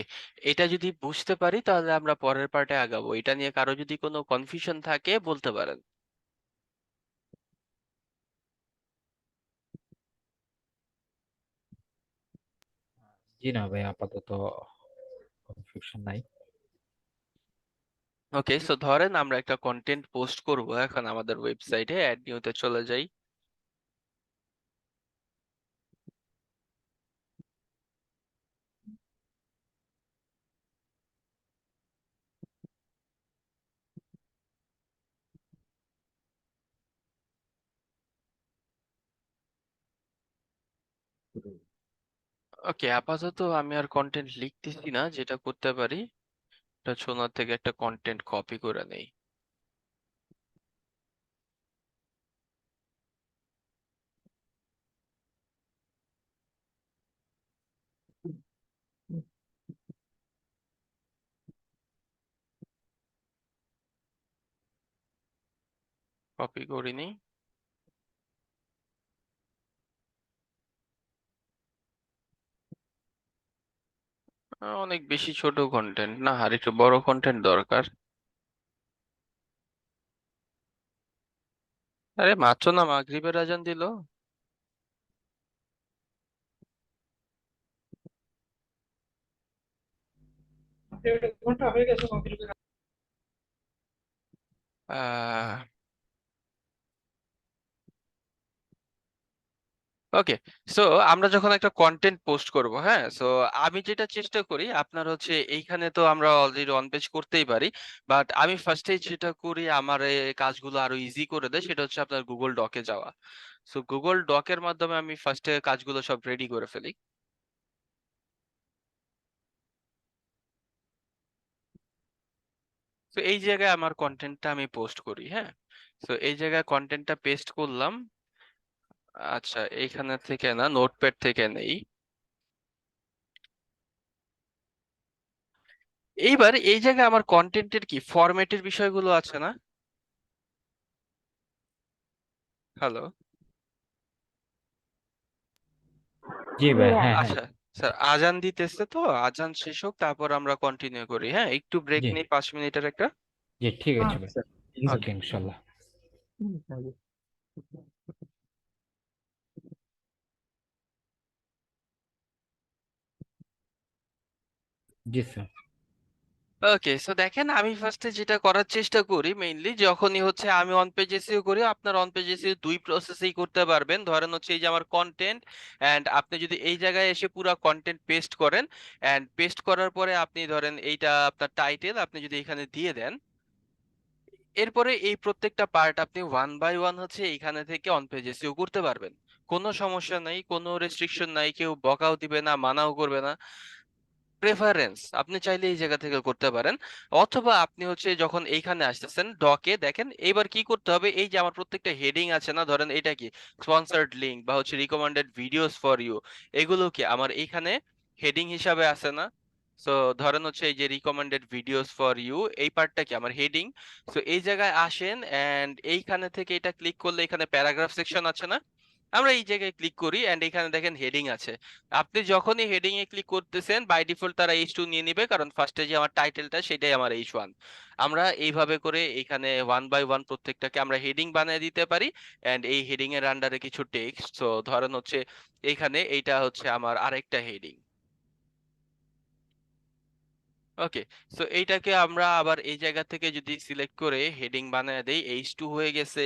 এটা যদি বুঝতে পারি তাহলে আমরা পরের পার্টে আগাবো। এটা নিয়ে কারো যদি কোনো কনফিউশন থাকে বলতে পারেন। জি না ভাই, আপাতত কনফিউশন নাই। ওকে, সো ধরেন আমরা একটা কন্টেন্ট পোস্ট করব এখন আমাদের ওয়েবসাইটে, অ্যাড নিউতে চলে যাই। ওকে, আপাতত আমি আর কন্টেন্ট লিখতেছি না, যেটা করতে পারি এটা সোনার থেকে একটা কন্টেন্ট কপি করে নেই। কপি করিনি। অনেক বেশি ছোট কন্টেন্ট না, আর একটু বড় কন্টেন্ট দরকার। আরে মাত্র না মাগরিবের আজান দিল। দেড় ঘন্টা হয়ে গেছে মাগরিবের। আহ ওকে, সো আমরা যখন একটা কন্টেন্ট পোস্ট করব, হ্যাঁ, সো আমি যেটা চেষ্টা করি আপনার হচ্ছে এইখানে তো আমরা অলরেডি অন পেজ করতেই পারি, বাট আমি ফার্স্টেই যেটা করি আমার এই কাজগুলো আরো ইজি করে দেয় সেটা হচ্ছে আপনার গুগল ডকে যাওয়া। সো গুগল ডকের মাধ্যমে আমি ফার্স্টে কাজগুলো সব রেডি করে ফেলি। তো এই জায়গায় আমার কন্টেন্টটা আমি পোস্ট করি, হ্যাঁ। তো এই জায়গায় কন্টেন্টটা পেস্ট করলাম। আচ্ছা, এইখানে থেকে না, নোটপ্যাড থেকে নেই। এইবার এই জায়গায় আমার কন্টেন্টের কি ফরম্যাটের বিষয়গুলো আছে না? হ্যালো। জি ভাই, হ্যাঁ হ্যাঁ। আচ্ছা স্যার, আজান দিতেছে তো, আজান শেষ হোক তারপর আমরা কন্টিনিউ করি, হ্যাঁ, একটু ব্রেক জি নেই 5 মিনিটের একটা। জি, ঠিক আছে ভাই। আচ্ছা ওকে। ওকে, ইনশাল্লাহ। জি স্যার। ওকে, সো দেখেন আমি ফার্স্টে যেটা করার চেষ্টা করি মেইনলি, যখনই হচ্ছে আমি অন পেজ এসইও করি, আপনার অন পেজ এসইও দুই প্রসেসেই করতে পারবেন। ধরেন হচ্ছে এই যে আমার কন্টেন্ট, এন্ড আপনি যদি এই জায়গায় এসে পুরো কন্টেন্ট পেস্ট করেন, এন্ড পেস্ট করার পরে আপনি ধরেন এইটা আপনার টাইটেল আপনি যদি এখানে দিয়ে দেন, এরপরে এই প্রত্যেকটা পার্ট আপনি ওয়ান বাই ওয়ান হচ্ছে এইখানে থেকে অন পেজ এসইও করতে পারবেন। কোনো সমস্যা নাই, কোনো রেস্ট্রিকশন নাই, কেউ বকাও দিবে না, মানাও করবে না। প্রেফারেন্স আপনি চাইলে এই জায়গা থেকে করতে পারেন, অথবা আপনি হচ্ছে যখন এইখানে আসতেছেন ডকে দেখেন এইবার কি করতে হবে, এই যে আমার প্রত্যেকটা হেডিং আছে না, ধরেন এটা কি স্পন্সর্ড লিংক বা হচ্ছে রিকমেন্ডেড ভিডিওস ফর ইউ, এগুলো কি আমার এইখানে হেডিং হিসাবে আছে না? সো ধরেন হচ্ছে এই যে রিকমেন্ডেড ভিডিওস ফর ইউ, এই পার্টটা কি আমার হেডিং। সো এই জায়গায় আসেন এন্ড এইখানে থেকে এটা ক্লিক করলে এখানে প্যারাগ্রাফ সেকশন আছে না, আমরা এই জায়গায় ক্লিক করি এন্ড এখানে দেখেন হেডিং আছে। আপনি যখনই হেডিং এ ক্লিক করতেছেন বাই ডিফল্ট তারা H2 নিয়ে নিবে, কারণ ফার্স্টে যে আমার টাইটেলটা সেটাই আমার H1। আমরা এইভাবে করে এখানে ওয়ান বাই ওয়ান প্রত্যেকটাকে আমরা হেডিং বানিয়ে দিতে পারি, এন্ড এই হেডিং এর আন্ডারে কিছু টেক্সট, সো ধরেন হচ্ছে এইখানে এইটা হচ্ছে আমার আরেকটা হেডিং। ওকে, সো এইটাকে আমরা আবার এই জায়গা থেকে যদি সিলেক্ট করে হেডিং বানায় দেই, H2 হয়ে গেছে।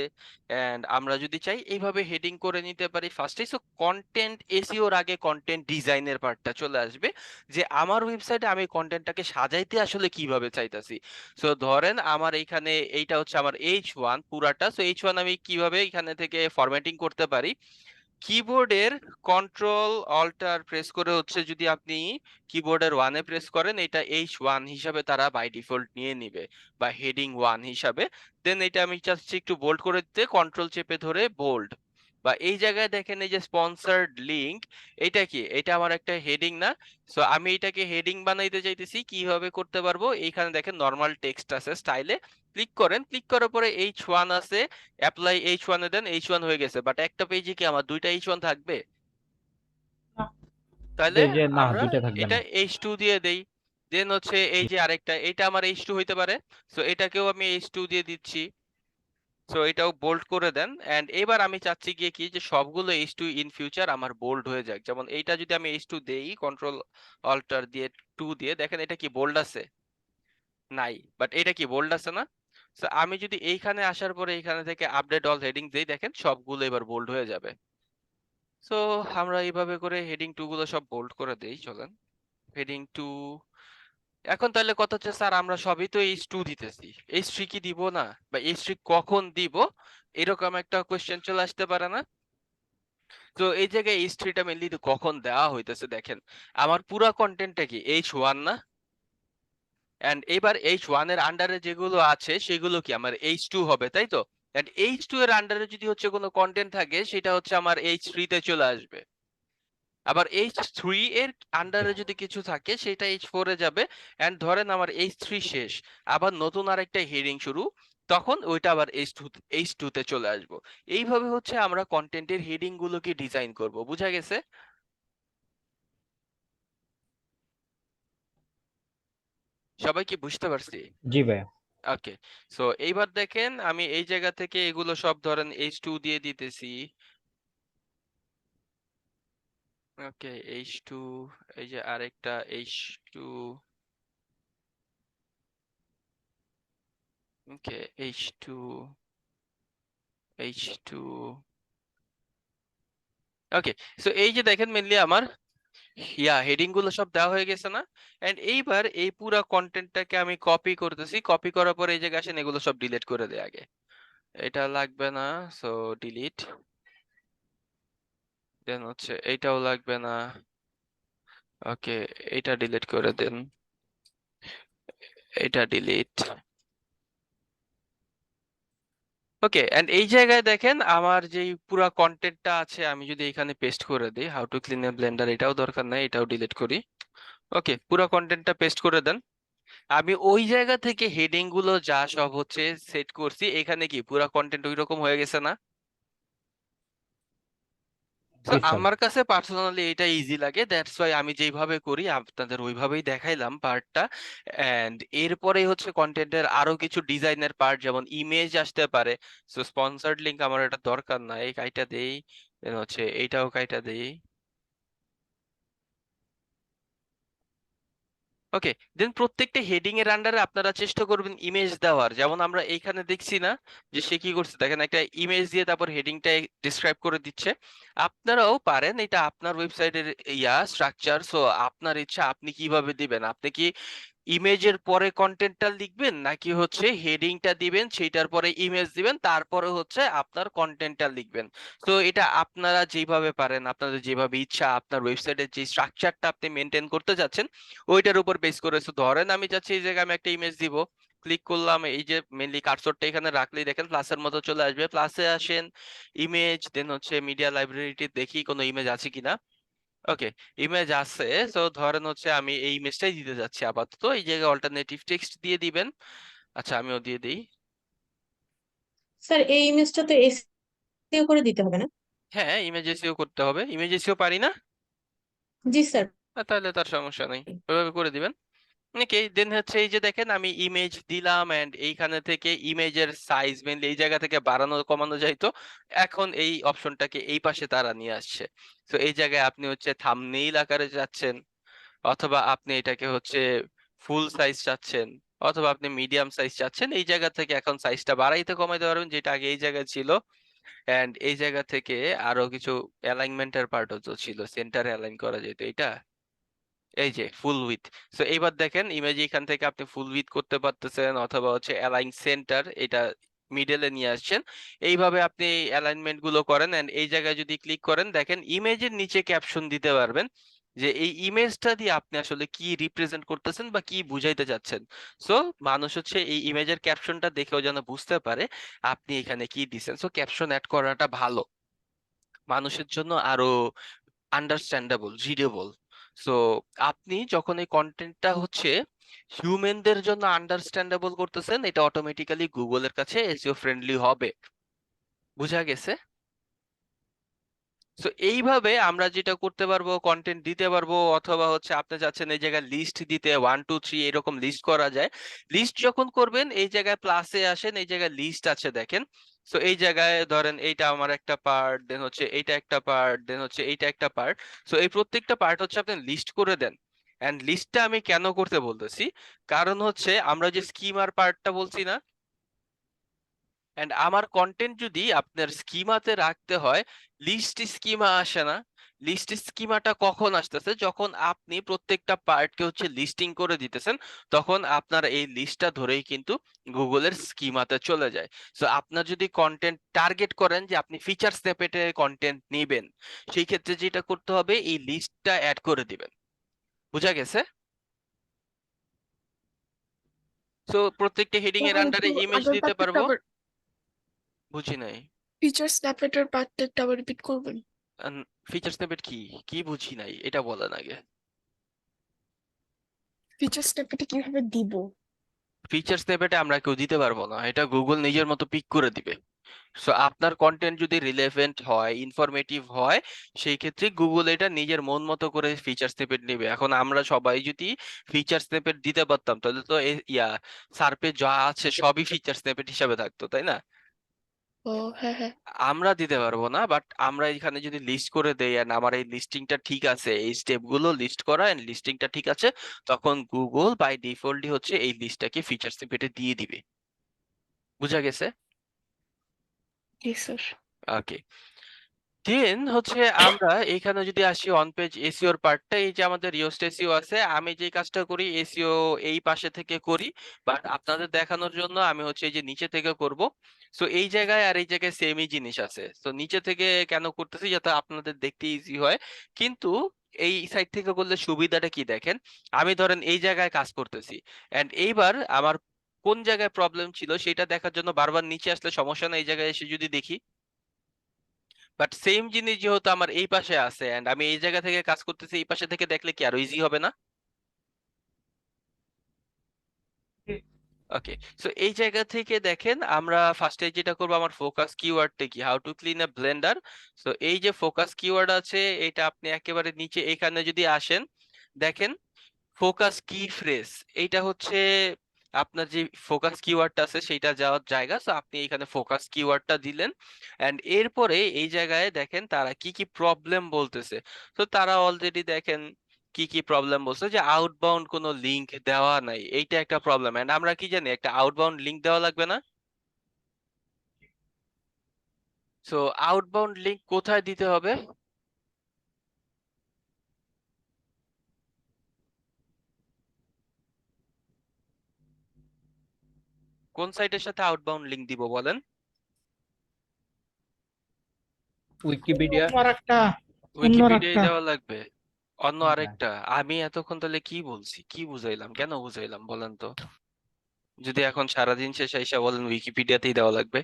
এন্ড আমরা যদি চাই এইভাবে হেডিং করে নিতে পারি ফার্স্টে। সো কন্টেন্ট এসইওর আগে কন্টেন্ট ডিজাইনের পার্টটা চলে আসবে, যে আমার ওয়েবসাইটে আমি কন্টেন্টটাকে সাজাইতে আসলে কিভাবে চাইতাছি। সো ধরেন আমার এইখানে এইটা হচ্ছে আমার H1 পুরাটা, সো H1 আমি কিভাবে এখানে থেকে ফরম্যাটিং করতে পারি। কিবোর্ডের কন্ট্রোল অল্টার প্রেস করে হচ্ছে যদি আপনি কিবোর্ডের ওয়ানে প্রেস করেন, এটা H1 হিসাবে তারা বাই ডিফল্ট নিয়ে নিবে, বা হেডিং 1 হিসাবে। দেন এটা আমি চাচ্ছি একটু বোল্ড করে দিতে, কন্ট্রোল চেপে ধরে বোল্ড। বা এই জায়গায় দেখেন এই যে স্পন্সর্ড লিংক, এটা কি, এটা আমার একটা হেডিং না? সো আমি এটাকে হেডিং বানাইতে চাইতেছি, কিভাবে করতে পারবো, এইখানে দেখেন নর্মাল টেক্সট আছে স্টাইলে, ক্লিক করেন, ক্লিক করার পরে H1 আছে, অ্যাপ্লাই H1 এ দেন, H1 হয়ে গেছে। বাট একটা পেজে কি আমার দুইটা H1 থাকবে? না, তাহলে যে যে না, আমরা দুইটা থাকবে এটা না। H2 দিয়ে দেই। দেন হচ্ছে এই যে আরেকটা, এটা আমার H2 হইতে পারে, সো এটাকেও আমি H2 দিয়ে দিচ্ছি। সো এটাও বোল্ড করে দেন, এন্ড এবার আমি চাচ্ছি গিয়ে কি, যে সবগুলো H2 ইন ফিউচার আমার বোল্ড হয়ে যাক। যেমন এইটা যদি আমি H2 দেই, কন্ট্রোল অল্টার দিয়ে 2 দিয়ে, দেখেন এটা কি বোল্ড আছে? নাই, বাট এটা কি বোল্ড আছে না? So, আমি যদি এইখানে আসার পরে এইখানে থেকে আপডেট অল হেডিং দেই, দেখেন সবগুলো এবার বোল্ড হয়ে যাবে। সো আমরা এইভাবে করে হেডিং 2 গুলো সব বোল্ড করে দেই, চলেন। হেডিং 2, এখন তাহলে কথা হচ্ছে স্যার আমরা সবই তো H2 দিতেছি, H3 কি দিব না, বা H3 কখন দিব, এরকম একটা কোশ্চেন চলে আসতে পারে না? তো এই জায়গায় H3 টা মেনলি কখন দেওয়া হইতেছে, দেখেন আমার পুরা কন্টেন্টটা কি H1 না, এন্ড এবার H1 এর আন্ডারে যেগুলো আছে সেগুলো কি আমার H2 হবে, তাই তো? এন্ড H2 এর আন্ডারে যদি হচ্ছে কোনো কন্টেন্ট থাকে সেটা হচ্ছে আমার H3 তে চলে আসবে। আবার H3 এর আন্ডারে যদি কিছু থাকে সেটা H4 এ যাবে। এন্ড ধরেন আমার H3 শেষ, আবার নতুন আরেকটা হেডিং শুরু, তখন ওইটা আবার H2 তে চলে আসবো। এইভাবে হচ্ছে আমরা কন্টেন্টের হেডিং গুলোকে ডিজাইন করব, বুঝা গেছে? সবাই কি বুঝতে পারছি? জি ভাই। ওকে, সো এইবার দেখেন আমি এই জায়গা থেকে এগুলো সব ধরেন H2 দিয়ে দিতেছি। ওকে, H2, এই যে আরেকটা H2, ওকে H2, H2, ওকে। সো এই যে দেখেন মেনলি আমার হেডিং গুলো সব দেওয়া হয়ে গেছে না? এন্ড এইবার এই পুরো কন্টেন্টটাকে আমি কপি করতেছি, কপি করার পর এই জায়গায় আসেন এগুলো সব ডিলিট করে দেয় আগে। এটা লাগবে না, সো ডিলিট। দেন হচ্ছে এইটাও লাগবে না, ওকে এটা ডিলিট করে দেন, এটা ডিলিট। ওকে, এন্ড এই জায়গায় দেখেন আমার যে পুরো কন্টেন্টটা আছে আমি যদি এখানে পেস্ট করে দিই, how to clean A Blender, এটাও দরকার নাই, এটাও ডিলিট করি। ওকে, পুরো কন্টেন্টটা পেস্ট করে দেন। আমি ওই জায়গা থেকে হেডিং গুলো যা সব হচ্ছে সেট করছি, এখানে কি পুরো কন্টেন্ট ওই রকম হয়ে গেছে না? তো জি স্যার। আমার কাছে পার্সোনালি এটা ইজি লাগে, দ্যাটস ওয়াই আমি যেভাবে করি আপনাদের ওইভাবেই দেখাইলাম পার্টটা। এন্ড এরপরে হচ্ছে কন্টেন্টের আরো কিছু ডিজাইনের পার্ট, যেমন ইমেজ আসতে পারে। সো স্পন্সর্ড লিংক আমার এটা দরকার নাই, কাইটা দেই। দেন হচ্ছে এইটাও কাইটা দেই। ওকে, দেন প্রত্যেকটা হেডিং এর আন্ডারে আপনারা চেষ্টা করবেন ইমেজ দেওয়ার, যেমন আমরা এইখানে দেখছি না যে সে কি করছে, দেখেন একটা ইমেজ দিয়ে তারপর হেডিংটা ডিসক্রাইব করে দিচ্ছে। আপনারাও পারেন, এটা আপনার ওয়েবসাইটের স্ট্রাকচার, সো আপনার ইচ্ছা আপনি কিভাবে দিবেন। আপনি কি ইমেজের পরে কন্টেন্টটা লিখবেন, নাকি হচ্ছে হেডিংটা দিবেন সেইটার পরে ইমেজ দিবেন তারপরে হচ্ছে আপনার কন্টেন্টটা লিখবেন। তো এটা আপনারা যেভাবে পারেন, আপনাদের যেভাবে ইচ্ছা, আপনার ওয়েবসাইটের যে স্ট্রাকচারটা আপনি মেনটেন করতে যাচ্ছেন ওইটার উপর বেস করে। So ধরেন আমি চাচ্ছি এই জায়গায় আমি একটা ইমেজ দিব, ক্লিক করলাম, এই যে মেনলি কার্সরটা এখানে রাখলেই দেখেন প্লাসের মতো চলে আসবে, প্লাসে আসেন, ইমেজ, দেন হচ্ছে মিডিয়া লাইব্রেরিটি দেখি কোনো ইমেজ আছে কিনা। ওকে, ইমেজ আছে, তো ধরেন হচ্ছে আমি এই ইমেজটাই দিতে যাচ্ছি আপাতত, এই জায়গায় অল্টারনেটিভ টেক্সট দিয়ে দিবেন। আচ্ছা আমিও দিয়ে দিই। স্যার এই ইমেজটা তো এসইও করে দিতে হবে না? হ্যাঁ, ইমেজ এসইও করতে হবে, ইমেজ এসইও পারি না? জি স্যার। তাহলে তার সমস্যা নেই, ওইভাবে করে দিবেন। ওকে, দেন হচ্ছে এই যে দেখেন আমি ইমেজ দিলাম, এন্ড এইখানে থেকে ইমেজের সাইজ মেনলি এই জায়গা থেকে বাড়ানো কমানো যাইতো, এখন এই অপশনটাকে এই পাশে তারা নিয়ে আসছে। তো এই জায়গায় আপনি হচ্ছে থাম্বনেইল আকারে যাচ্ছেন, অথবা আপনি এটাকে হচ্ছে ফুল সাইজ চাচ্ছেন, অথবা আপনি মিডিয়াম সাইজ চাচ্ছেন, এই জায়গা থেকে এখন সাইজটা বাড়াইতে কমাইতে পারবেন, যেটা আগে এই জায়গায় ছিল। এন্ড এই জায়গা থেকে আরো কিছু অ্যালাইনমেন্টের পার্টও তো ছিল, সেন্টারে অ্যালাইন করা যেত এটা, এই যে ফুল উইথ। সো এবার দেখেন ইমেজ এখান থেকে আপনি ফুল উইথ করতে পারতেছেন, অথবা হচ্ছে অ্যালাইন সেন্টার, এটা মিডলে নিয়ে আসছেন। এইভাবে আপনি অ্যালাইনমেন্ট গুলো করেন, এন্ড এই জায়গায় যদি ক্লিক করেন দেখেন ইমেজের নিচে ক্যাপশন দিতে পারবেন, যে এই ইমেজটা দিয়ে আপনি আসলে কি রিপ্রেজেন্ট করতেছেন বা কি বুঝাইতে চাচ্ছেন। সো মানুষ হচ্ছে এই ইমেজের ক্যাপশনটা দেখেও যেন বুঝতে পারে আপনি এখানে কি দিচ্ছেন। সো ক্যাপশন অ্যাড করাটা ভালো, মানুষের জন্য আরো আন্ডারস্ট্যান্ডেবল, রিডেবল। সো আপনি যখন এই কন্টেন্টটা হচ্ছে হিউম্যানদের জন্য আন্ডারস্ট্যান্ডেবল করতেছেন, এটা অটোমেটিক্যালি গুগলের কাছে এসইও ফ্রেন্ডলি হবে। বুঝা গেছে? সো এইভাবে আমরা যেটা করতে পারবো, কন্টেন্ট দিতে পারবো, অথবা হচ্ছে আপনি যাচ্ছেন এই জায়গায় লিস্ট দিতে, 1 2 3 এরকম লিস্ট করা যায়। লিস্ট যখন করবেন এই জায়গায় প্লাসে আসেন, এই জায়গায় লিস্ট আছে দেখেন। সো এই জায়গায় ধরেন এইটা আমার একটা পার্ট, দেন হচ্ছে এইটা একটা পার্ট, দেন হচ্ছে এইটা একটা পার্ট। সো এই প্রত্যেকটা পার্ট হচ্ছে আপনি লিস্ট করে দেন। এন্ড লিস্টটা আমি কেন করতে বলতেছি, কারণ হচ্ছে আমরা যে স্কিমার পার্টটা বলছি না, এন্ড আমার কন্টেন্ট যদি আপনার স্কিমাতে রাখতে হয়, লিস্ট স্কিমা আসে না। লিস্ট স্কিমাটা কখন আসতেছে, যখন আপনি প্রত্যেকটা পার্টকে হচ্ছে লিস্টিং করে দিতেছেন, তখন আপনার এই লিস্টটা ধরেই কিন্তু গুগলের স্কিমাতে চলে যায়। সো আপনার যদি কন্টেন্ট টার্গেট করেন যে আপনি ফিচার স্ন্যাপেটে কন্টেন্ট নেবেন, সেই ক্ষেত্রে যেটা করতে হবে এই লিস্টটা অ্যাড করে দিবেন। বুঝা গেছে? সো প্রত্যেকটা হেডিং এর আন্ডারে ইমেজ আগের দিতে পার্টটা পারবো। আবার বুঝি নাই। ফিচার স্ন্যাপেটের পার্টটা একটু আবার রিপিট করবেন? ফিচার স্ন্যাপেট কি, কি বুঝি নাই এটা বলেন আগে। ফিচার স্ন্যাপেটে কিভাবে দিব? ফিচার স্ন্যাপেটে আমরা কেউ দিতে পারবো না, এটা গুগল নিজের মতো পিক করে দিবে। সো আপনার কন্টেন্ট যদি রিলেভেন্ট হয়, ইনফরমেটিভ হয়, সেই ক্ষেত্রে গুগল এটা নিজের মন মতো করে ফিচার স্নিপেট নেবে। এখন আমরা সবাই যদি ফিচার স্নিপেট দিতে পারতাম তাহলে তো সার্পে যা আছে সবই ফিচার স্নিপেট হিসাবে থাকতো, তাই না? ও হ্যাঁ হ্যাঁ। আমরা দিতে পারবো না, বাট আমরা এখানে যদি লিস্ট করে দেই এন্ড আমার এই লিস্টিংটা ঠিক আছে, এই স্টেপগুলো লিস্ট করা এন্ড লিস্টিংটা ঠিক আছে, তখন গুগল বাই ডিফল্টই হচ্ছে এই লিস্টটাকে ফিচার স্নিপেটে দিয়ে দিবে। বুঝা গেছে? জি স্যার। ওকে, দেন হচ্ছে আমরা এখানে যদি আসি অন পেজ এসইওর পার্টটা, এই যে আমাদের ইয়োস্ট এসইও আছে, আমি যে কাজটা করি এসইও এই পাশে থেকে করি, বাট আপনাদের দেখানোর জন্য আমি হচ্ছে এই যে নিচে থেকে করব। সো এই জায়গায় আর এই জায়গায় সেমই জিনিস আছে। তো নিচে থেকে কেন করতেছি, যাতে আপনাদের দেখতে ইজি হয়। কিন্তু এই সাইড থেকে করলে সুবিধাটা কি দেখেন, আমি ধরেন এই জায়গায় কাজ করতেছি এন্ড এইবার আমার কোন জায়গায় প্রবলেম ছিল সেটা দেখার জন্য বারবার নিচে আসলে সমস্যা না, এই জায়গায় এসে যদি দেখি। বাট সেম জিনিস যেহেতু আমার এই পাশে আছে এন্ড আমি এই জায়গা থেকে কাজ করতেছি, এই পাশে থেকে দেখলে কি আরো ইজি হবে না? ওকে, সো এই জায়গা থেকে দেখেন আমরা ফার্স্টে যেটা করবো, আমার ফোকাস কিওয়ার্ডটা কি, how to clean a Blender. So এই যে ফোকাস কিওয়ার্ড আছে, এটা আপনি একেবারে নিচে এখানে যদি আসেন, দেখেন ফোকাস কি ফ্রেজ, এইটা হচ্ছে আপনার যে ফোকাস কিওয়ার্ডটা আছে সেইটা যাওয়ার জায়গা। সো আপনি এখানে ফোকাস কিওয়ার্ডটা দিলেন এন্ড এরপরে এই জায়গায় দেখেন তারা কি কি প্রবলেম বলতেছে। তো তারা অলরেডি দেখেন কি কি প্রবলেম বলছে, যে আউটবাউন্ড কোনো লিংক দেওয়া নাই, এইটা একটা প্রবলেম। এন্ড আমরা কি জানি একটা আউটবাউন্ড লিংক দেওয়া লাগবে না? সো আউটবাউন্ড লিংক কোথায় দিতে হবে? কোন সাইটের সাথে আউটবাউন্ড লিংক দিব বলেন? উইকিপিডিয়া। আমার একটা অন্য উইকিপিডিয়ায় একটা দেওয়া লাগবে? অন্য হ্যাঁ। আরেকটা? আমি এতক্ষণ তাহলে কি বলছি, কি বুঝাইলাম, কেন বুঝাইলাম বলেন তো? যদি এখন সারাদিন শেষে এসে বলেন উইকিপিডিয়াতেই দেওয়া লাগবে।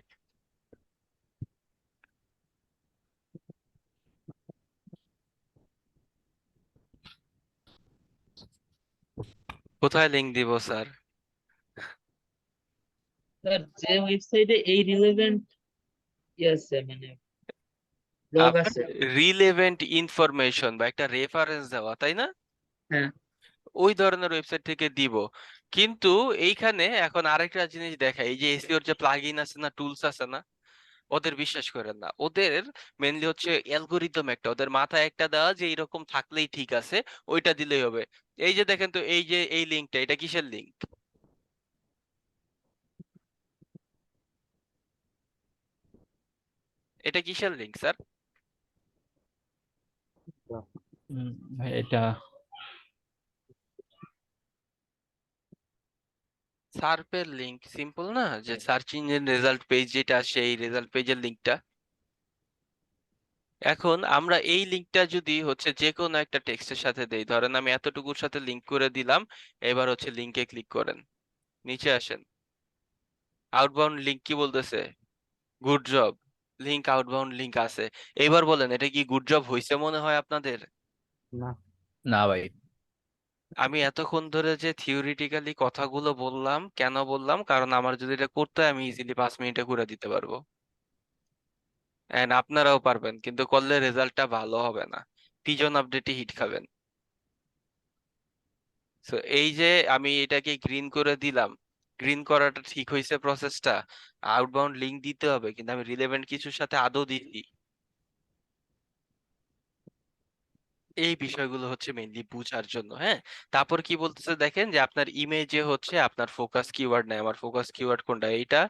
কোথায় লিংক দিব স্যার? স্যার যে ওয়েবসাইটে এই রিলেভেন্ট আছে মানে ব্লগ আপনার আছে। রিলেভেন্ট ইনফরমেশন বা একটা রেফারেন্স দেওয়া, তাই না? হ্যাঁ। ওই ধরনের ওয়েবসাইট থেকে দিব। কিন্তু এইখানে এখন আরেকটা জিনিস দেখা, এই যে এসইওর যে প্লাগইন আছে না, টুলস আছে না, ওদের বিশ্বাস করেন না। ওদের মেনলি হচ্ছে অ্যালগোরিদম একটা, ওদের মাথায় একটা দেওয়া যে এরকম থাকলেই ঠিক আছে, ওইটা দিলেই হবে। এই যে দেখেন তো, এই যে এই লিংকটা, এটা কিসের লিংক? এটা কিসের লিংক স্যার? ভাই এটা সার্পের লিংক, সিম্পল না, যে সার্চ ইঞ্জিন রেজাল্ট পেজ যেটা সেই রেজাল্ট পেজের লিংকটা। এখন আমরা এই লিংকটা যদি হচ্ছে যে কোনো একটা টেক্সটের সাথে দেই, ধরেন আমি এতটুকুর সাথে লিংক করে দিলাম, এবার হচ্ছে লিংকে ক্লিক করেন, নিচে আসেন, আউটবাউন্ড লিংক কি বলতেছে? Good job, link outbound link আছে। এবার বলেন এটা কি গুড জব হইছে মনে হয় আপনাদের? না ভাই। আমি এতক্ষণ ধরে যে থিওরিটিক্যালি কথাগুলো বললাম, কেন বললাম, কারণ আমার যদি এটা করতে হয় আমি ইজিলি 5 মিনিটে করে দিতে পারবো। এন্ড আপনারাও পারবেন, কিন্তু করলে রেজাল্টটা ভালো হবে না, পিজন আপডেটে হিট খাবেন। তো এই যে আমি এটাকে গ্রিন করে দিলাম, গ্রিন করাটা ঠিক হয়েছে প্রসেসটা। আউটবাউন্ড লিংক দিতে হবে, কিন্তু আমি রিলেভেন্ট কিছুর সাথে আদৌ দিচ্ছি, এই বিষয়গুলো হচ্ছে মেইনলি বুঝার জন্য। হ্যাঁ, তারপর কি বলতেছে দেখেন, যে আপনার ইমেজে হচ্ছে আপনার ফোকাস কিওয়ার্ড নাই। আমার ফোকাস কিওয়ার্ড কোনটা, এইটা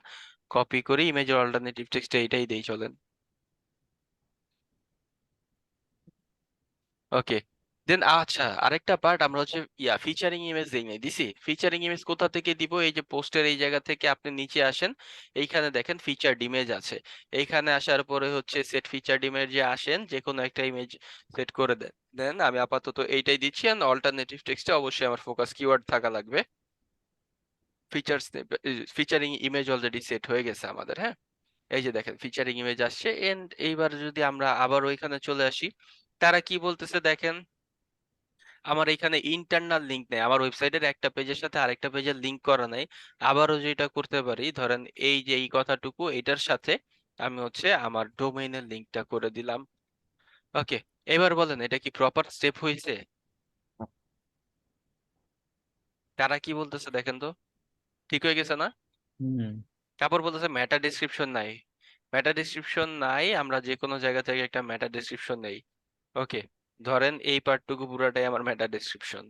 কপি করে ইমেজের অল্টারনেটিভ টেক্সটে এইটাই দেই, চলেন। ওকে, দেন আচ্ছা আরেকটা পার্ট, আমরা হচ্ছে ফিচারিং ইমেজ দেই নাই, দিছি। ফিচারিং ইমেজ কোথা থেকে দিব? এই যে পোস্টের এই জায়গা থেকে আপনি নিচে আসেন, এইখানে দেখেন ফিচার্ড ইমেজ আছে। এইখানে আসার পরে হচ্ছে সেট ফিচার্ড ইমেজে আসেন, যে কোনো একটা ইমেজ সেট করে দেন। দেন আমি আপাতত এইটাই দিচ্ছি, এন্ড অল্টারনেটিভ টেক্সটে অবশ্যই আমার ফোকাস কিওয়ার্ড থাকা লাগবে। Features featuring image already set হয়ে গেছে আমাদের। হ্যাঁ, এই যে দেখেন ফিচারিং ইমেজ আসছে। এন্ড এইবার যদি আমরা আবার ওইখানে চলে আসি, তারা কি বলতেছে দেখেন, আমার এখানে ইন্টারনাল লিংক নেই, আমার ওয়েবসাইটের একটা পেজের সাথে আরেকটা পেজের লিংক করা নাই। আবারও যেটা করতে পারি, ধরেন এই যে এই কথাটুকু এটার সাথে আমি হচ্ছে আমার ডোমেইনের লিঙ্কটা করে দিলাম। ওকে, এবার বলেন এটা কি প্রপার স্টেপ হয়েছে? তারা কি বলতেছে দেখেন তো, ঠিক হয়ে গেছে না? হুম। তারপর বলতেছে মেটা ডেসক্রিপশন নাই। মেটা ডেসক্রিপশন নাই, আমরা যে কোনো জায়গা থেকে একটা মেটা ডেসক্রিপশন নেই। ওকে, ধরেন এই পার্টটুকু পুরাটাই আমার মেটা ডেসক্রিপশন।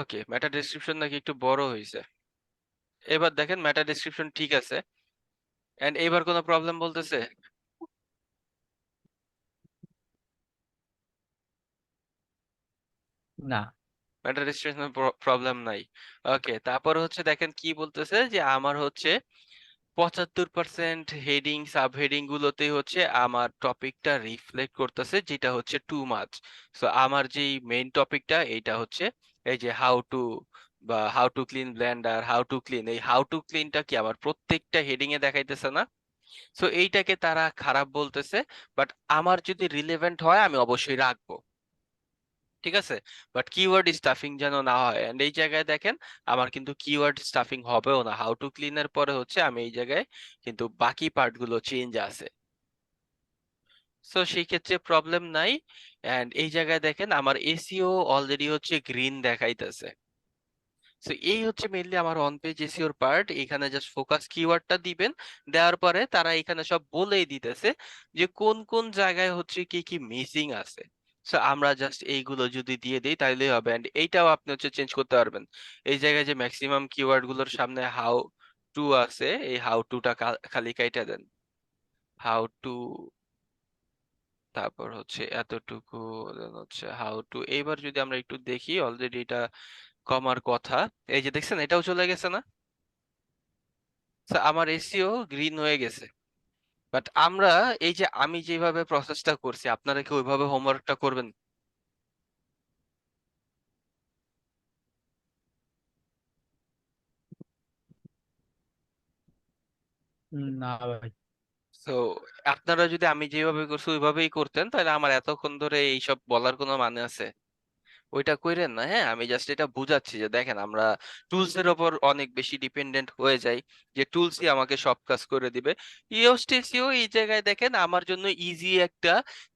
ওকে, মেটা ডেসক্রিপশন নাকি একটু বড় হয়েছে। এবার দেখেন মেটা ডেসক্রিপশন ঠিক আছে, এন্ড এবার কোনো প্রবলেম বলতেছে? না। মেটা ডেসক্রিপশন প্রবলেম নাই। ওকে, তারপর হচ্ছে দেখেন কি বলতেছে যে আমার হচ্ছে 75% হেডিং সাব হেডিং গুলোতে হচ্ছে আমার টপিকটা রিফ্লেক্ট করতেছে, যেটা হচ্ছে টু মাচ। সো আমার যেই মেইন টপিকটা এইটা হচ্ছে এই যে হাউ টু বা how to clean Blender, how to clean, এই হাউ টু ক্লিনটা কি আমার প্রত্যেকটা হেডিং এ দেখাইতেছে না? সো এইটাকে তারা খারাপ বলতেছে, বাট আমার যদি রিলেভেন্ট হয় আমি অবশ্যই রাখবো, ঠিক আছে? বাট কিওয়ার্ড স্টাফিং যেন না হয়। এন্ড এই জায়গায় দেখেন আমার কিন্তু কিওয়ার্ড স্টাফিং হবেও না। হাউ টু ক্লিনের পরে হচ্ছে আমি এই জায়গায় কিন্তু বাকি পার্ট গুলো চেঞ্জ আছে। সো সেই ক্ষেত্রে প্রবলেম নাই। এন্ড এই জায়গায় দেখেন আমার এসইও অলরেডি হচ্ছে গ্রিন দেখাইতেছে। সো এই হচ্ছে মেইনলি আমার অন পেজ এসইওর পার্ট। এখানে জাস্ট ফোকাস কিওয়ার্ডটা দিবেন, দেওয়ার পরে তারা এখানে সব বলেই দিতেছে যে কোন কোন জায়গায় হচ্ছে কি কি মিসিং আছে। সো আমরা জাস্ট এইগুলো যদি দিয়ে দিই তাহলেই হবে। এন্ড এইটাও আপনি হচ্ছে চেঞ্জ করতে পারবেন। এই জায়গায় যে ম্যাক্সিমাম কিওয়ার্ড গুলোর সামনে হাউ টু আছে, এই হাউ টুটা খালি কাইটা দেন। হাউ টু, তারপর হচ্ছে এতটুকু, then হচ্ছে হাউ টু। এইবার যদি আমরা একটু দেখি অলরেডি এটা কমার কথা, এই যে দেখছেন এটাও চলে গেছে না? So, আমার এসইও গ্রিন হয়ে গেছে। বাট আমরা এই যে আমি যেভাবে প্রসেসটা করছি, আপনারা কি ওইভাবে হোমওয়ার্কটা করবেন? না ভাই। তো আপনারা যদি আমি যেভাবে করছি ওইভাবেই করতেন তাহলে আমার এতক্ষণ ধরে এইসব বলার কোনো মানে আছে? ওইটা কইরেন না, হ্যাঁ? আমি জাস্ট এটা বুঝাচ্ছি যে দেখেন আমরা টুলস এর উপর অনেক বেশি ডিপেন্ডেন্ট হয়ে যাই, যে টুলসই আমাকে সব কাজ করে দিবে। ইওস্টেসিও এই জায়গায় দেখেন আমার জন্য ইজি একটা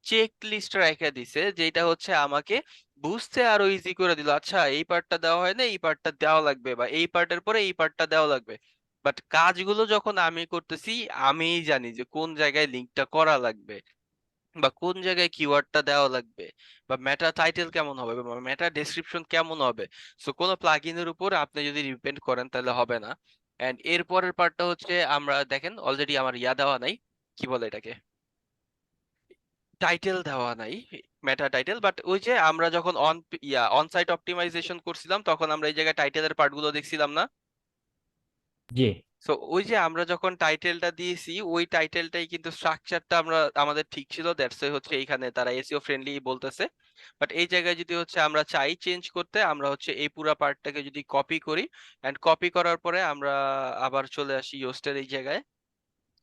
চেক লিস্ট রেখে দিছে, যেটা হচ্ছে আমাকে বুঝতে আরো ইজি করে দিল। আচ্ছা এই পার্টটা দেওয়া হয় না, এই পার্টটা দেওয়া লাগবে, বা এই পার্টের পরে এই পার্টটা দেওয়া লাগবে। বাট কাজগুলো যখন আমি করতেছি, আমিই জানি যে কোন জায়গায় লিঙ্কটা করা লাগবে, বা কোন জায়গায় কিওয়ার্ডটা দেওয়া লাগবে, বা মেটা টাইটেল কেমন হবে, বা মেটা ডেসক্রিপশন কেমন হবে। সো কোনো প্লাগইনের উপর আপনি যদি ডিপেন্ড করেন তাহলে হবে না। এন্ড এর পরের পার্টটা হচ্ছে আমরা দেখেন অলরেডি আমার ইয়া দেওয়া নাই, কি বলে এটাকে, টাইটেল দেওয়া নাই, মেটা টাইটেল। বাট ওই যে আমরা যখন অন সাইট অপটিমাইজেশন করছিলাম তখন আমরা এই জায়গায় টাইটেলের পার্টগুলো দেখছিলাম না? জি। সো ওই যে আমরা যখন টাইটেলটা দিয়েছি ওই টাইটেলটাই কিন্তু স্ট্রাকচারটা আমরা আমাদের ঠিক ছিল, দ্যাটস হচ্ছে এইখানে তারা এসইও ফ্রেন্ডলি বলতেছে। বাট এই জায়গায় যদি হচ্ছে আমরা চাই চেঞ্জ করতে, আমরা হচ্ছে এই পুরো পার্টটাকে যদি কপি করি, এন্ড কপি করার পরে আমরা আবার চলে আসি ইয়োস্টের এই জায়গায়,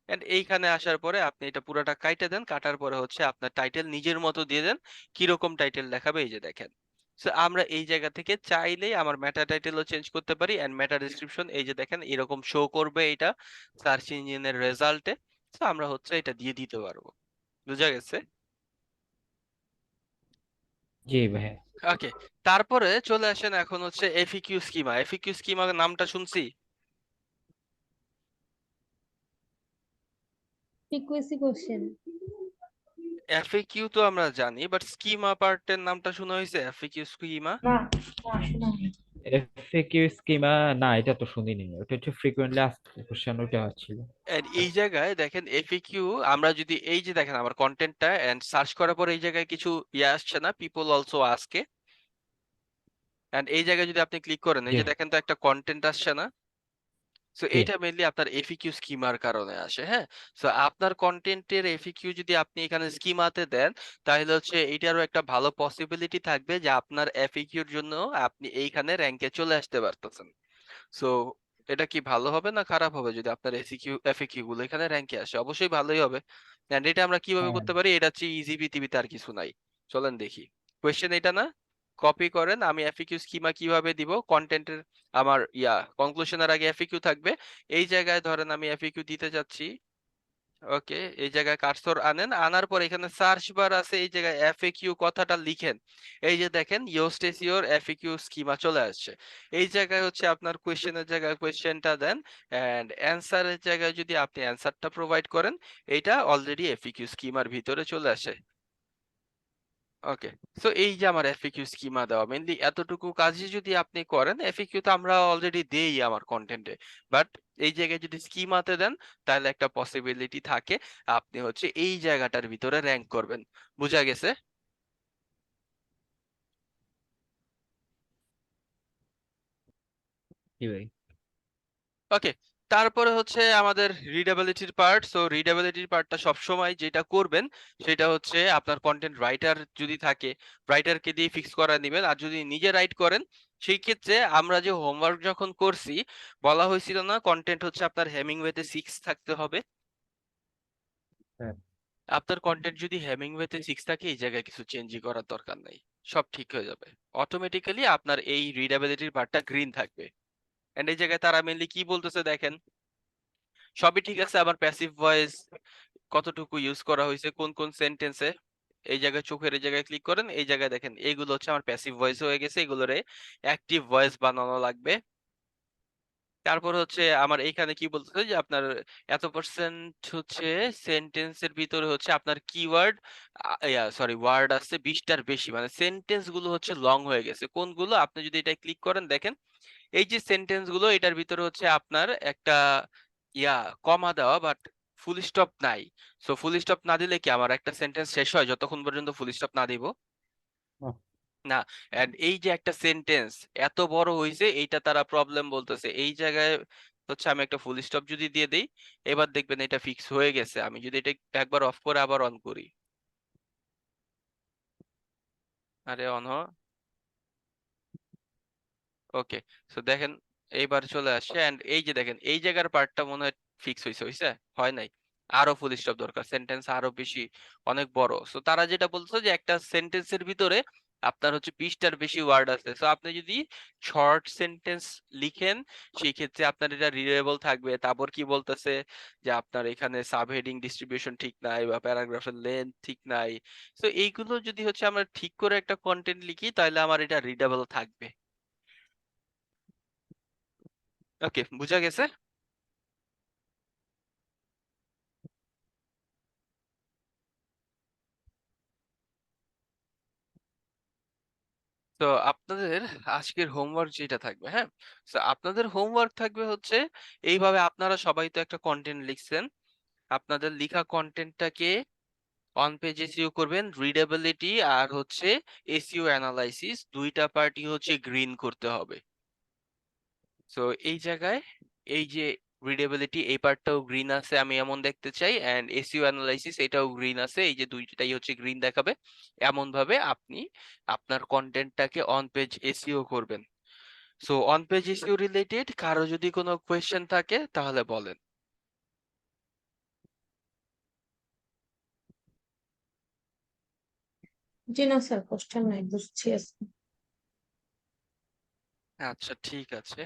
এন্ড এইখানে আসার পরে আপনি এটা পুরোটা কাইটে দেন, কাটার পরে হচ্ছে আপনার টাইটেল নিজের মতো দিয়ে দেন, কিরকম টাইটেল দেখাবে এই যে দেখেন। সো আমরা এই জায়গা থেকে চাইলেই আমার মেটা টাইটেলও চেঞ্জ করতে পারি, এন্ড মেটা ডেসক্রিপশন এই যে দেখেন এরকম শো করবে এটা সার্চ ইঞ্জিনের রেজাল্টে। সো আমরা হচ্ছে এটা দিয়ে দিতে পারবো। বুঝা গেছে? জি ভাই। ওকে, তারপরে চলে আসেন এখন হচ্ছে এফিকিউ স্কিমা। এফিকিউ স্কিমা নামটা শুনছি? frequency question এফিকিউ তো আমরা জানি, বাট স্কিমা পার্টের নামটা শোনা হয়েছে? FAQ schema. না না শোনা হয়নি। এফএকিউ স্কিমা, না এটা তো শুনিনি। ওটা হচ্ছে ফ্রিকোয়েন্টলি আস্কড কোশ্চেন, ওটা ছিল। এন্ড এই জায়গায় দেখেন এফএকিউ, আমরা যদি এই যে দেখেন আমার কন্টেন্টটা এন্ড সার্চ করার পর এই জায়গায় কিছু ইয়ে আসছে না, পিপল অলসো আস্কে, এন্ড এই জায়গায় যদি আপনি ক্লিক করেন এই জি। যে দেখেন তো একটা কন্টেন্ট আসছে না? সো জি। এটা মেইনলি আপনার এফিকিউ স্কিমার কারণে আসে, হ্যাঁ? সো আপনার কন্টেন্টের এফিকিউ যদি আপনি এখানে স্কিমাতে দেন তাহলে হচ্ছে এইটারও একটা ভালো পসিবিলিটি থাকবে যে আপনার এফিকিউর জন্য আপনি এইখানে র্যাঙ্কে চলে আসতে পারতেছেন। সো এটা কি ভালো হবে না খারাপ হবে যদি আপনার এফএকিউ গুলো এখানে র্যাঙ্কে আসে? অবশ্যই ভালোই হবে। এন্ড এটা আমরা কিভাবে হ্যাঁ। করতে পারি? এটা হচ্ছে ইজি, পৃথিবীতে আর কিছু নাই। চলেন দেখি। কোয়েশ্চেন এটা না? কপি করেন। আমি এফএকিউ স্কিমা কিভাবে দিব, কন্টেন্টের আমার কনক্লুশনের আগে এফএকিউ থাকবে। এই জায়গায় ধরেন আমি এফএকিউ দিতে যাচ্ছি। ওকে, এই জায়গায় কার্সর আনেন, আনার পর এখানে সার্চ বার আছে, এই জায়গায় এফএকিউ কথাটা লিখেন। এই যে দেখেন ইয়োস্ট এসইওর এফএকিউ স্কিমা চলে আসছে। এই জায়গায় হচ্ছে আপনার কোয়েশ্চেনের জায়গায় কোয়েশ্চেনটা দেন, এন্ড অ্যান্সারের জায়গায় যদি আপনি অ্যান্সারটা প্রোভাইড করেন, এটা অলরেডি এফএকিউ স্কিমার ভিতরে চলে আসে। ওকে, সো এই যে আমার এফএকিউ স্কিমা দেওয়া, মেইনলি এতটুকু কাজই যদি আপনি করেন, এফএকিউ তো আমরা অলরেডি দেই আমার কন্টেন্টে, বাট এই জায়গায় যদি স্কিমাতে দেন তাহলে একটা পসিবিলিটি থাকে আপনি হচ্ছে এই জায়গাটার ভিতরে র্যাঙ্ক করবেন। বুঝা গেছে? জি ভাই। ওকে, তারপরে হচ্ছে আমাদের রিডেবিলিটির পার্ট। সো রিডেবিলিটির পার্টটা সবসময় যেটা করবেন সেটা হচ্ছে আপনার কন্টেন্ট রাইটার যদি থাকে, রাইটারকে দিয়ে ফিক্স করা নেবেন। আর যদি নিজে রাইট করেন, সেই ক্ষেত্রে আমরা যে হোমওয়ার্ক যখন করছি, বলা হয়েছিল না কন্টেন্ট হচ্ছে আপনার হেমিংওয়েতে 6 থাকতে হবে। হ্যাঁ। আপনার কন্টেন্ট যদি হেমিংওয়েতে 6 থাকে, এই জায়গায় কিছু চেঞ্জই করার দরকার নাই, সব ঠিক হয়ে যাবে। অটোমেটিক্যালি আপনার এই রিডেবিলিটির পার্টটা গ্রিন থাকবে। এন্ড এই জায়গায় তারা মেনলি কি বলতেছে দেখেন, সবই ঠিক আছে, আবার প্যাসিভ ভয়েস কতটুকু ইউজ করা হয়েছে কোন কোন সেন্টেন্সে। এই জায়গায় চোখের এই জায়গায় ক্লিক করেন, এই জায়গায় দেখেন এইগুলো হচ্ছে আমার প্যাসিভ ভয়েস হয়ে গেছে, এগুলোরে অ্যাক্টিভ ভয়েস বানানো লাগবে। তারপর হচ্ছে আমার এইখানে কি বলতেছে যে আপনার এত পার্সেন্ট হচ্ছে সেন্টেন্সের ভিতরে হচ্ছে আপনার কিওয়ার্ড ওয়ার্ড আছে 20টার বেশি, মানে সেন্টেন্স গুলো হচ্ছে লং হয়ে গেছে। কোনগুলো আপনি যদি এটা ক্লিক করেন দেখেন, এই যে সেন্টেন্স গুলো এটার ভিতরে হচ্ছে আপনার একটা ইয়া কমা দেওয়া, বাট ফুল স্টপ নাই। সো ফুল স্টপ না দিলে কি আমার একটা সেন্টেন্স শেষ হয় যতক্ষণ পর্যন্ত ফুল স্টপ না দিব? হুম। না। এন্ড এই যে একটা সেন্টেন্স এত বড় হইছে, এইটা তারা প্রবলেম বলতেছে। এই জায়গায় হচ্ছে আমি একটা ফুল স্টপ যদি দিয়ে দেই, এবার দেখবেন এটা ফিক্স হয়ে গেছে। আমি যদি এটা একবার অফ করে আবার অন করি, আরে অন হ। ওকে, সো দেখেন এইবার চলে আসছে। এন্ড এই যে দেখেন এই জায়গার পার্টটা মনে হয় ফিক্স হইছে, হইছে? হয় নাই, আরো ফুল স্টপ দরকার, সেন্টেন্স আরো বেশি, অনেক বড়। সো তারা যেটা বলছে যে একটা সেন্টেন্সের ভিতরে আপনার হচ্ছে 20টার বেশি ওয়ার্ড আছে। সো আপনি যদি শর্ট সেন্টেন্স লিখেন, সেই ক্ষেত্রে আপনার এটা রিডেবল থাকবে। তারপর কি বলতেছে যে আপনার এখানে সাবহেডিং ডিস্ট্রিবিউশন ঠিক নাই, বা প্যারাগ্রাফের লেন্থ ঠিক নাই। সো এইগুলো যদি হচ্ছে আমরা ঠিক করে একটা কন্টেন্ট লিখি, তাহলে আমার এটা রিডেবল থাকবে। ওকে, বুঝা গেছে? তো আপনাদের আজকের হোমওয়ার্ক যেটা থাকবে, হ্যাঁ, তো আপনাদের হোমওয়ার্ক থাকবে হচ্ছে এইভাবে, আপনারা সবাই তো একটা কন্টেন্ট লিখছেন, আপনাদের লিখা কন্টেন্টটাকে অন পেজ এসইও করবেন, রিডেবিলিটি আর হচ্ছে এসইও অ্যানালাইসিস দুইটা পার্টি হচ্ছে গ্রিন করতে হবে। সো এই জায়গায় এই যে রিডেবিলিটি এই পার্টটাও গ্রিন আছে আমি এমন দেখতে চাই, এন্ড এসইও অ্যানালাইসিস এটাও গ্রিন আছে, এই যে দুইটাই হচ্ছে গ্রিন দেখাবে। এমন ভাবে আপনি আপনার কন্টেন্টটাকে অন পেজ এসইও করবেন। So on page SEO related কারো যদি কোনো কোয়েশ্চেন থাকে তাহলে বলেন। জি না স্যার, কোশ্চেন নাই, বুঝছি আজকে। আচ্ছা, ঠিক আছে।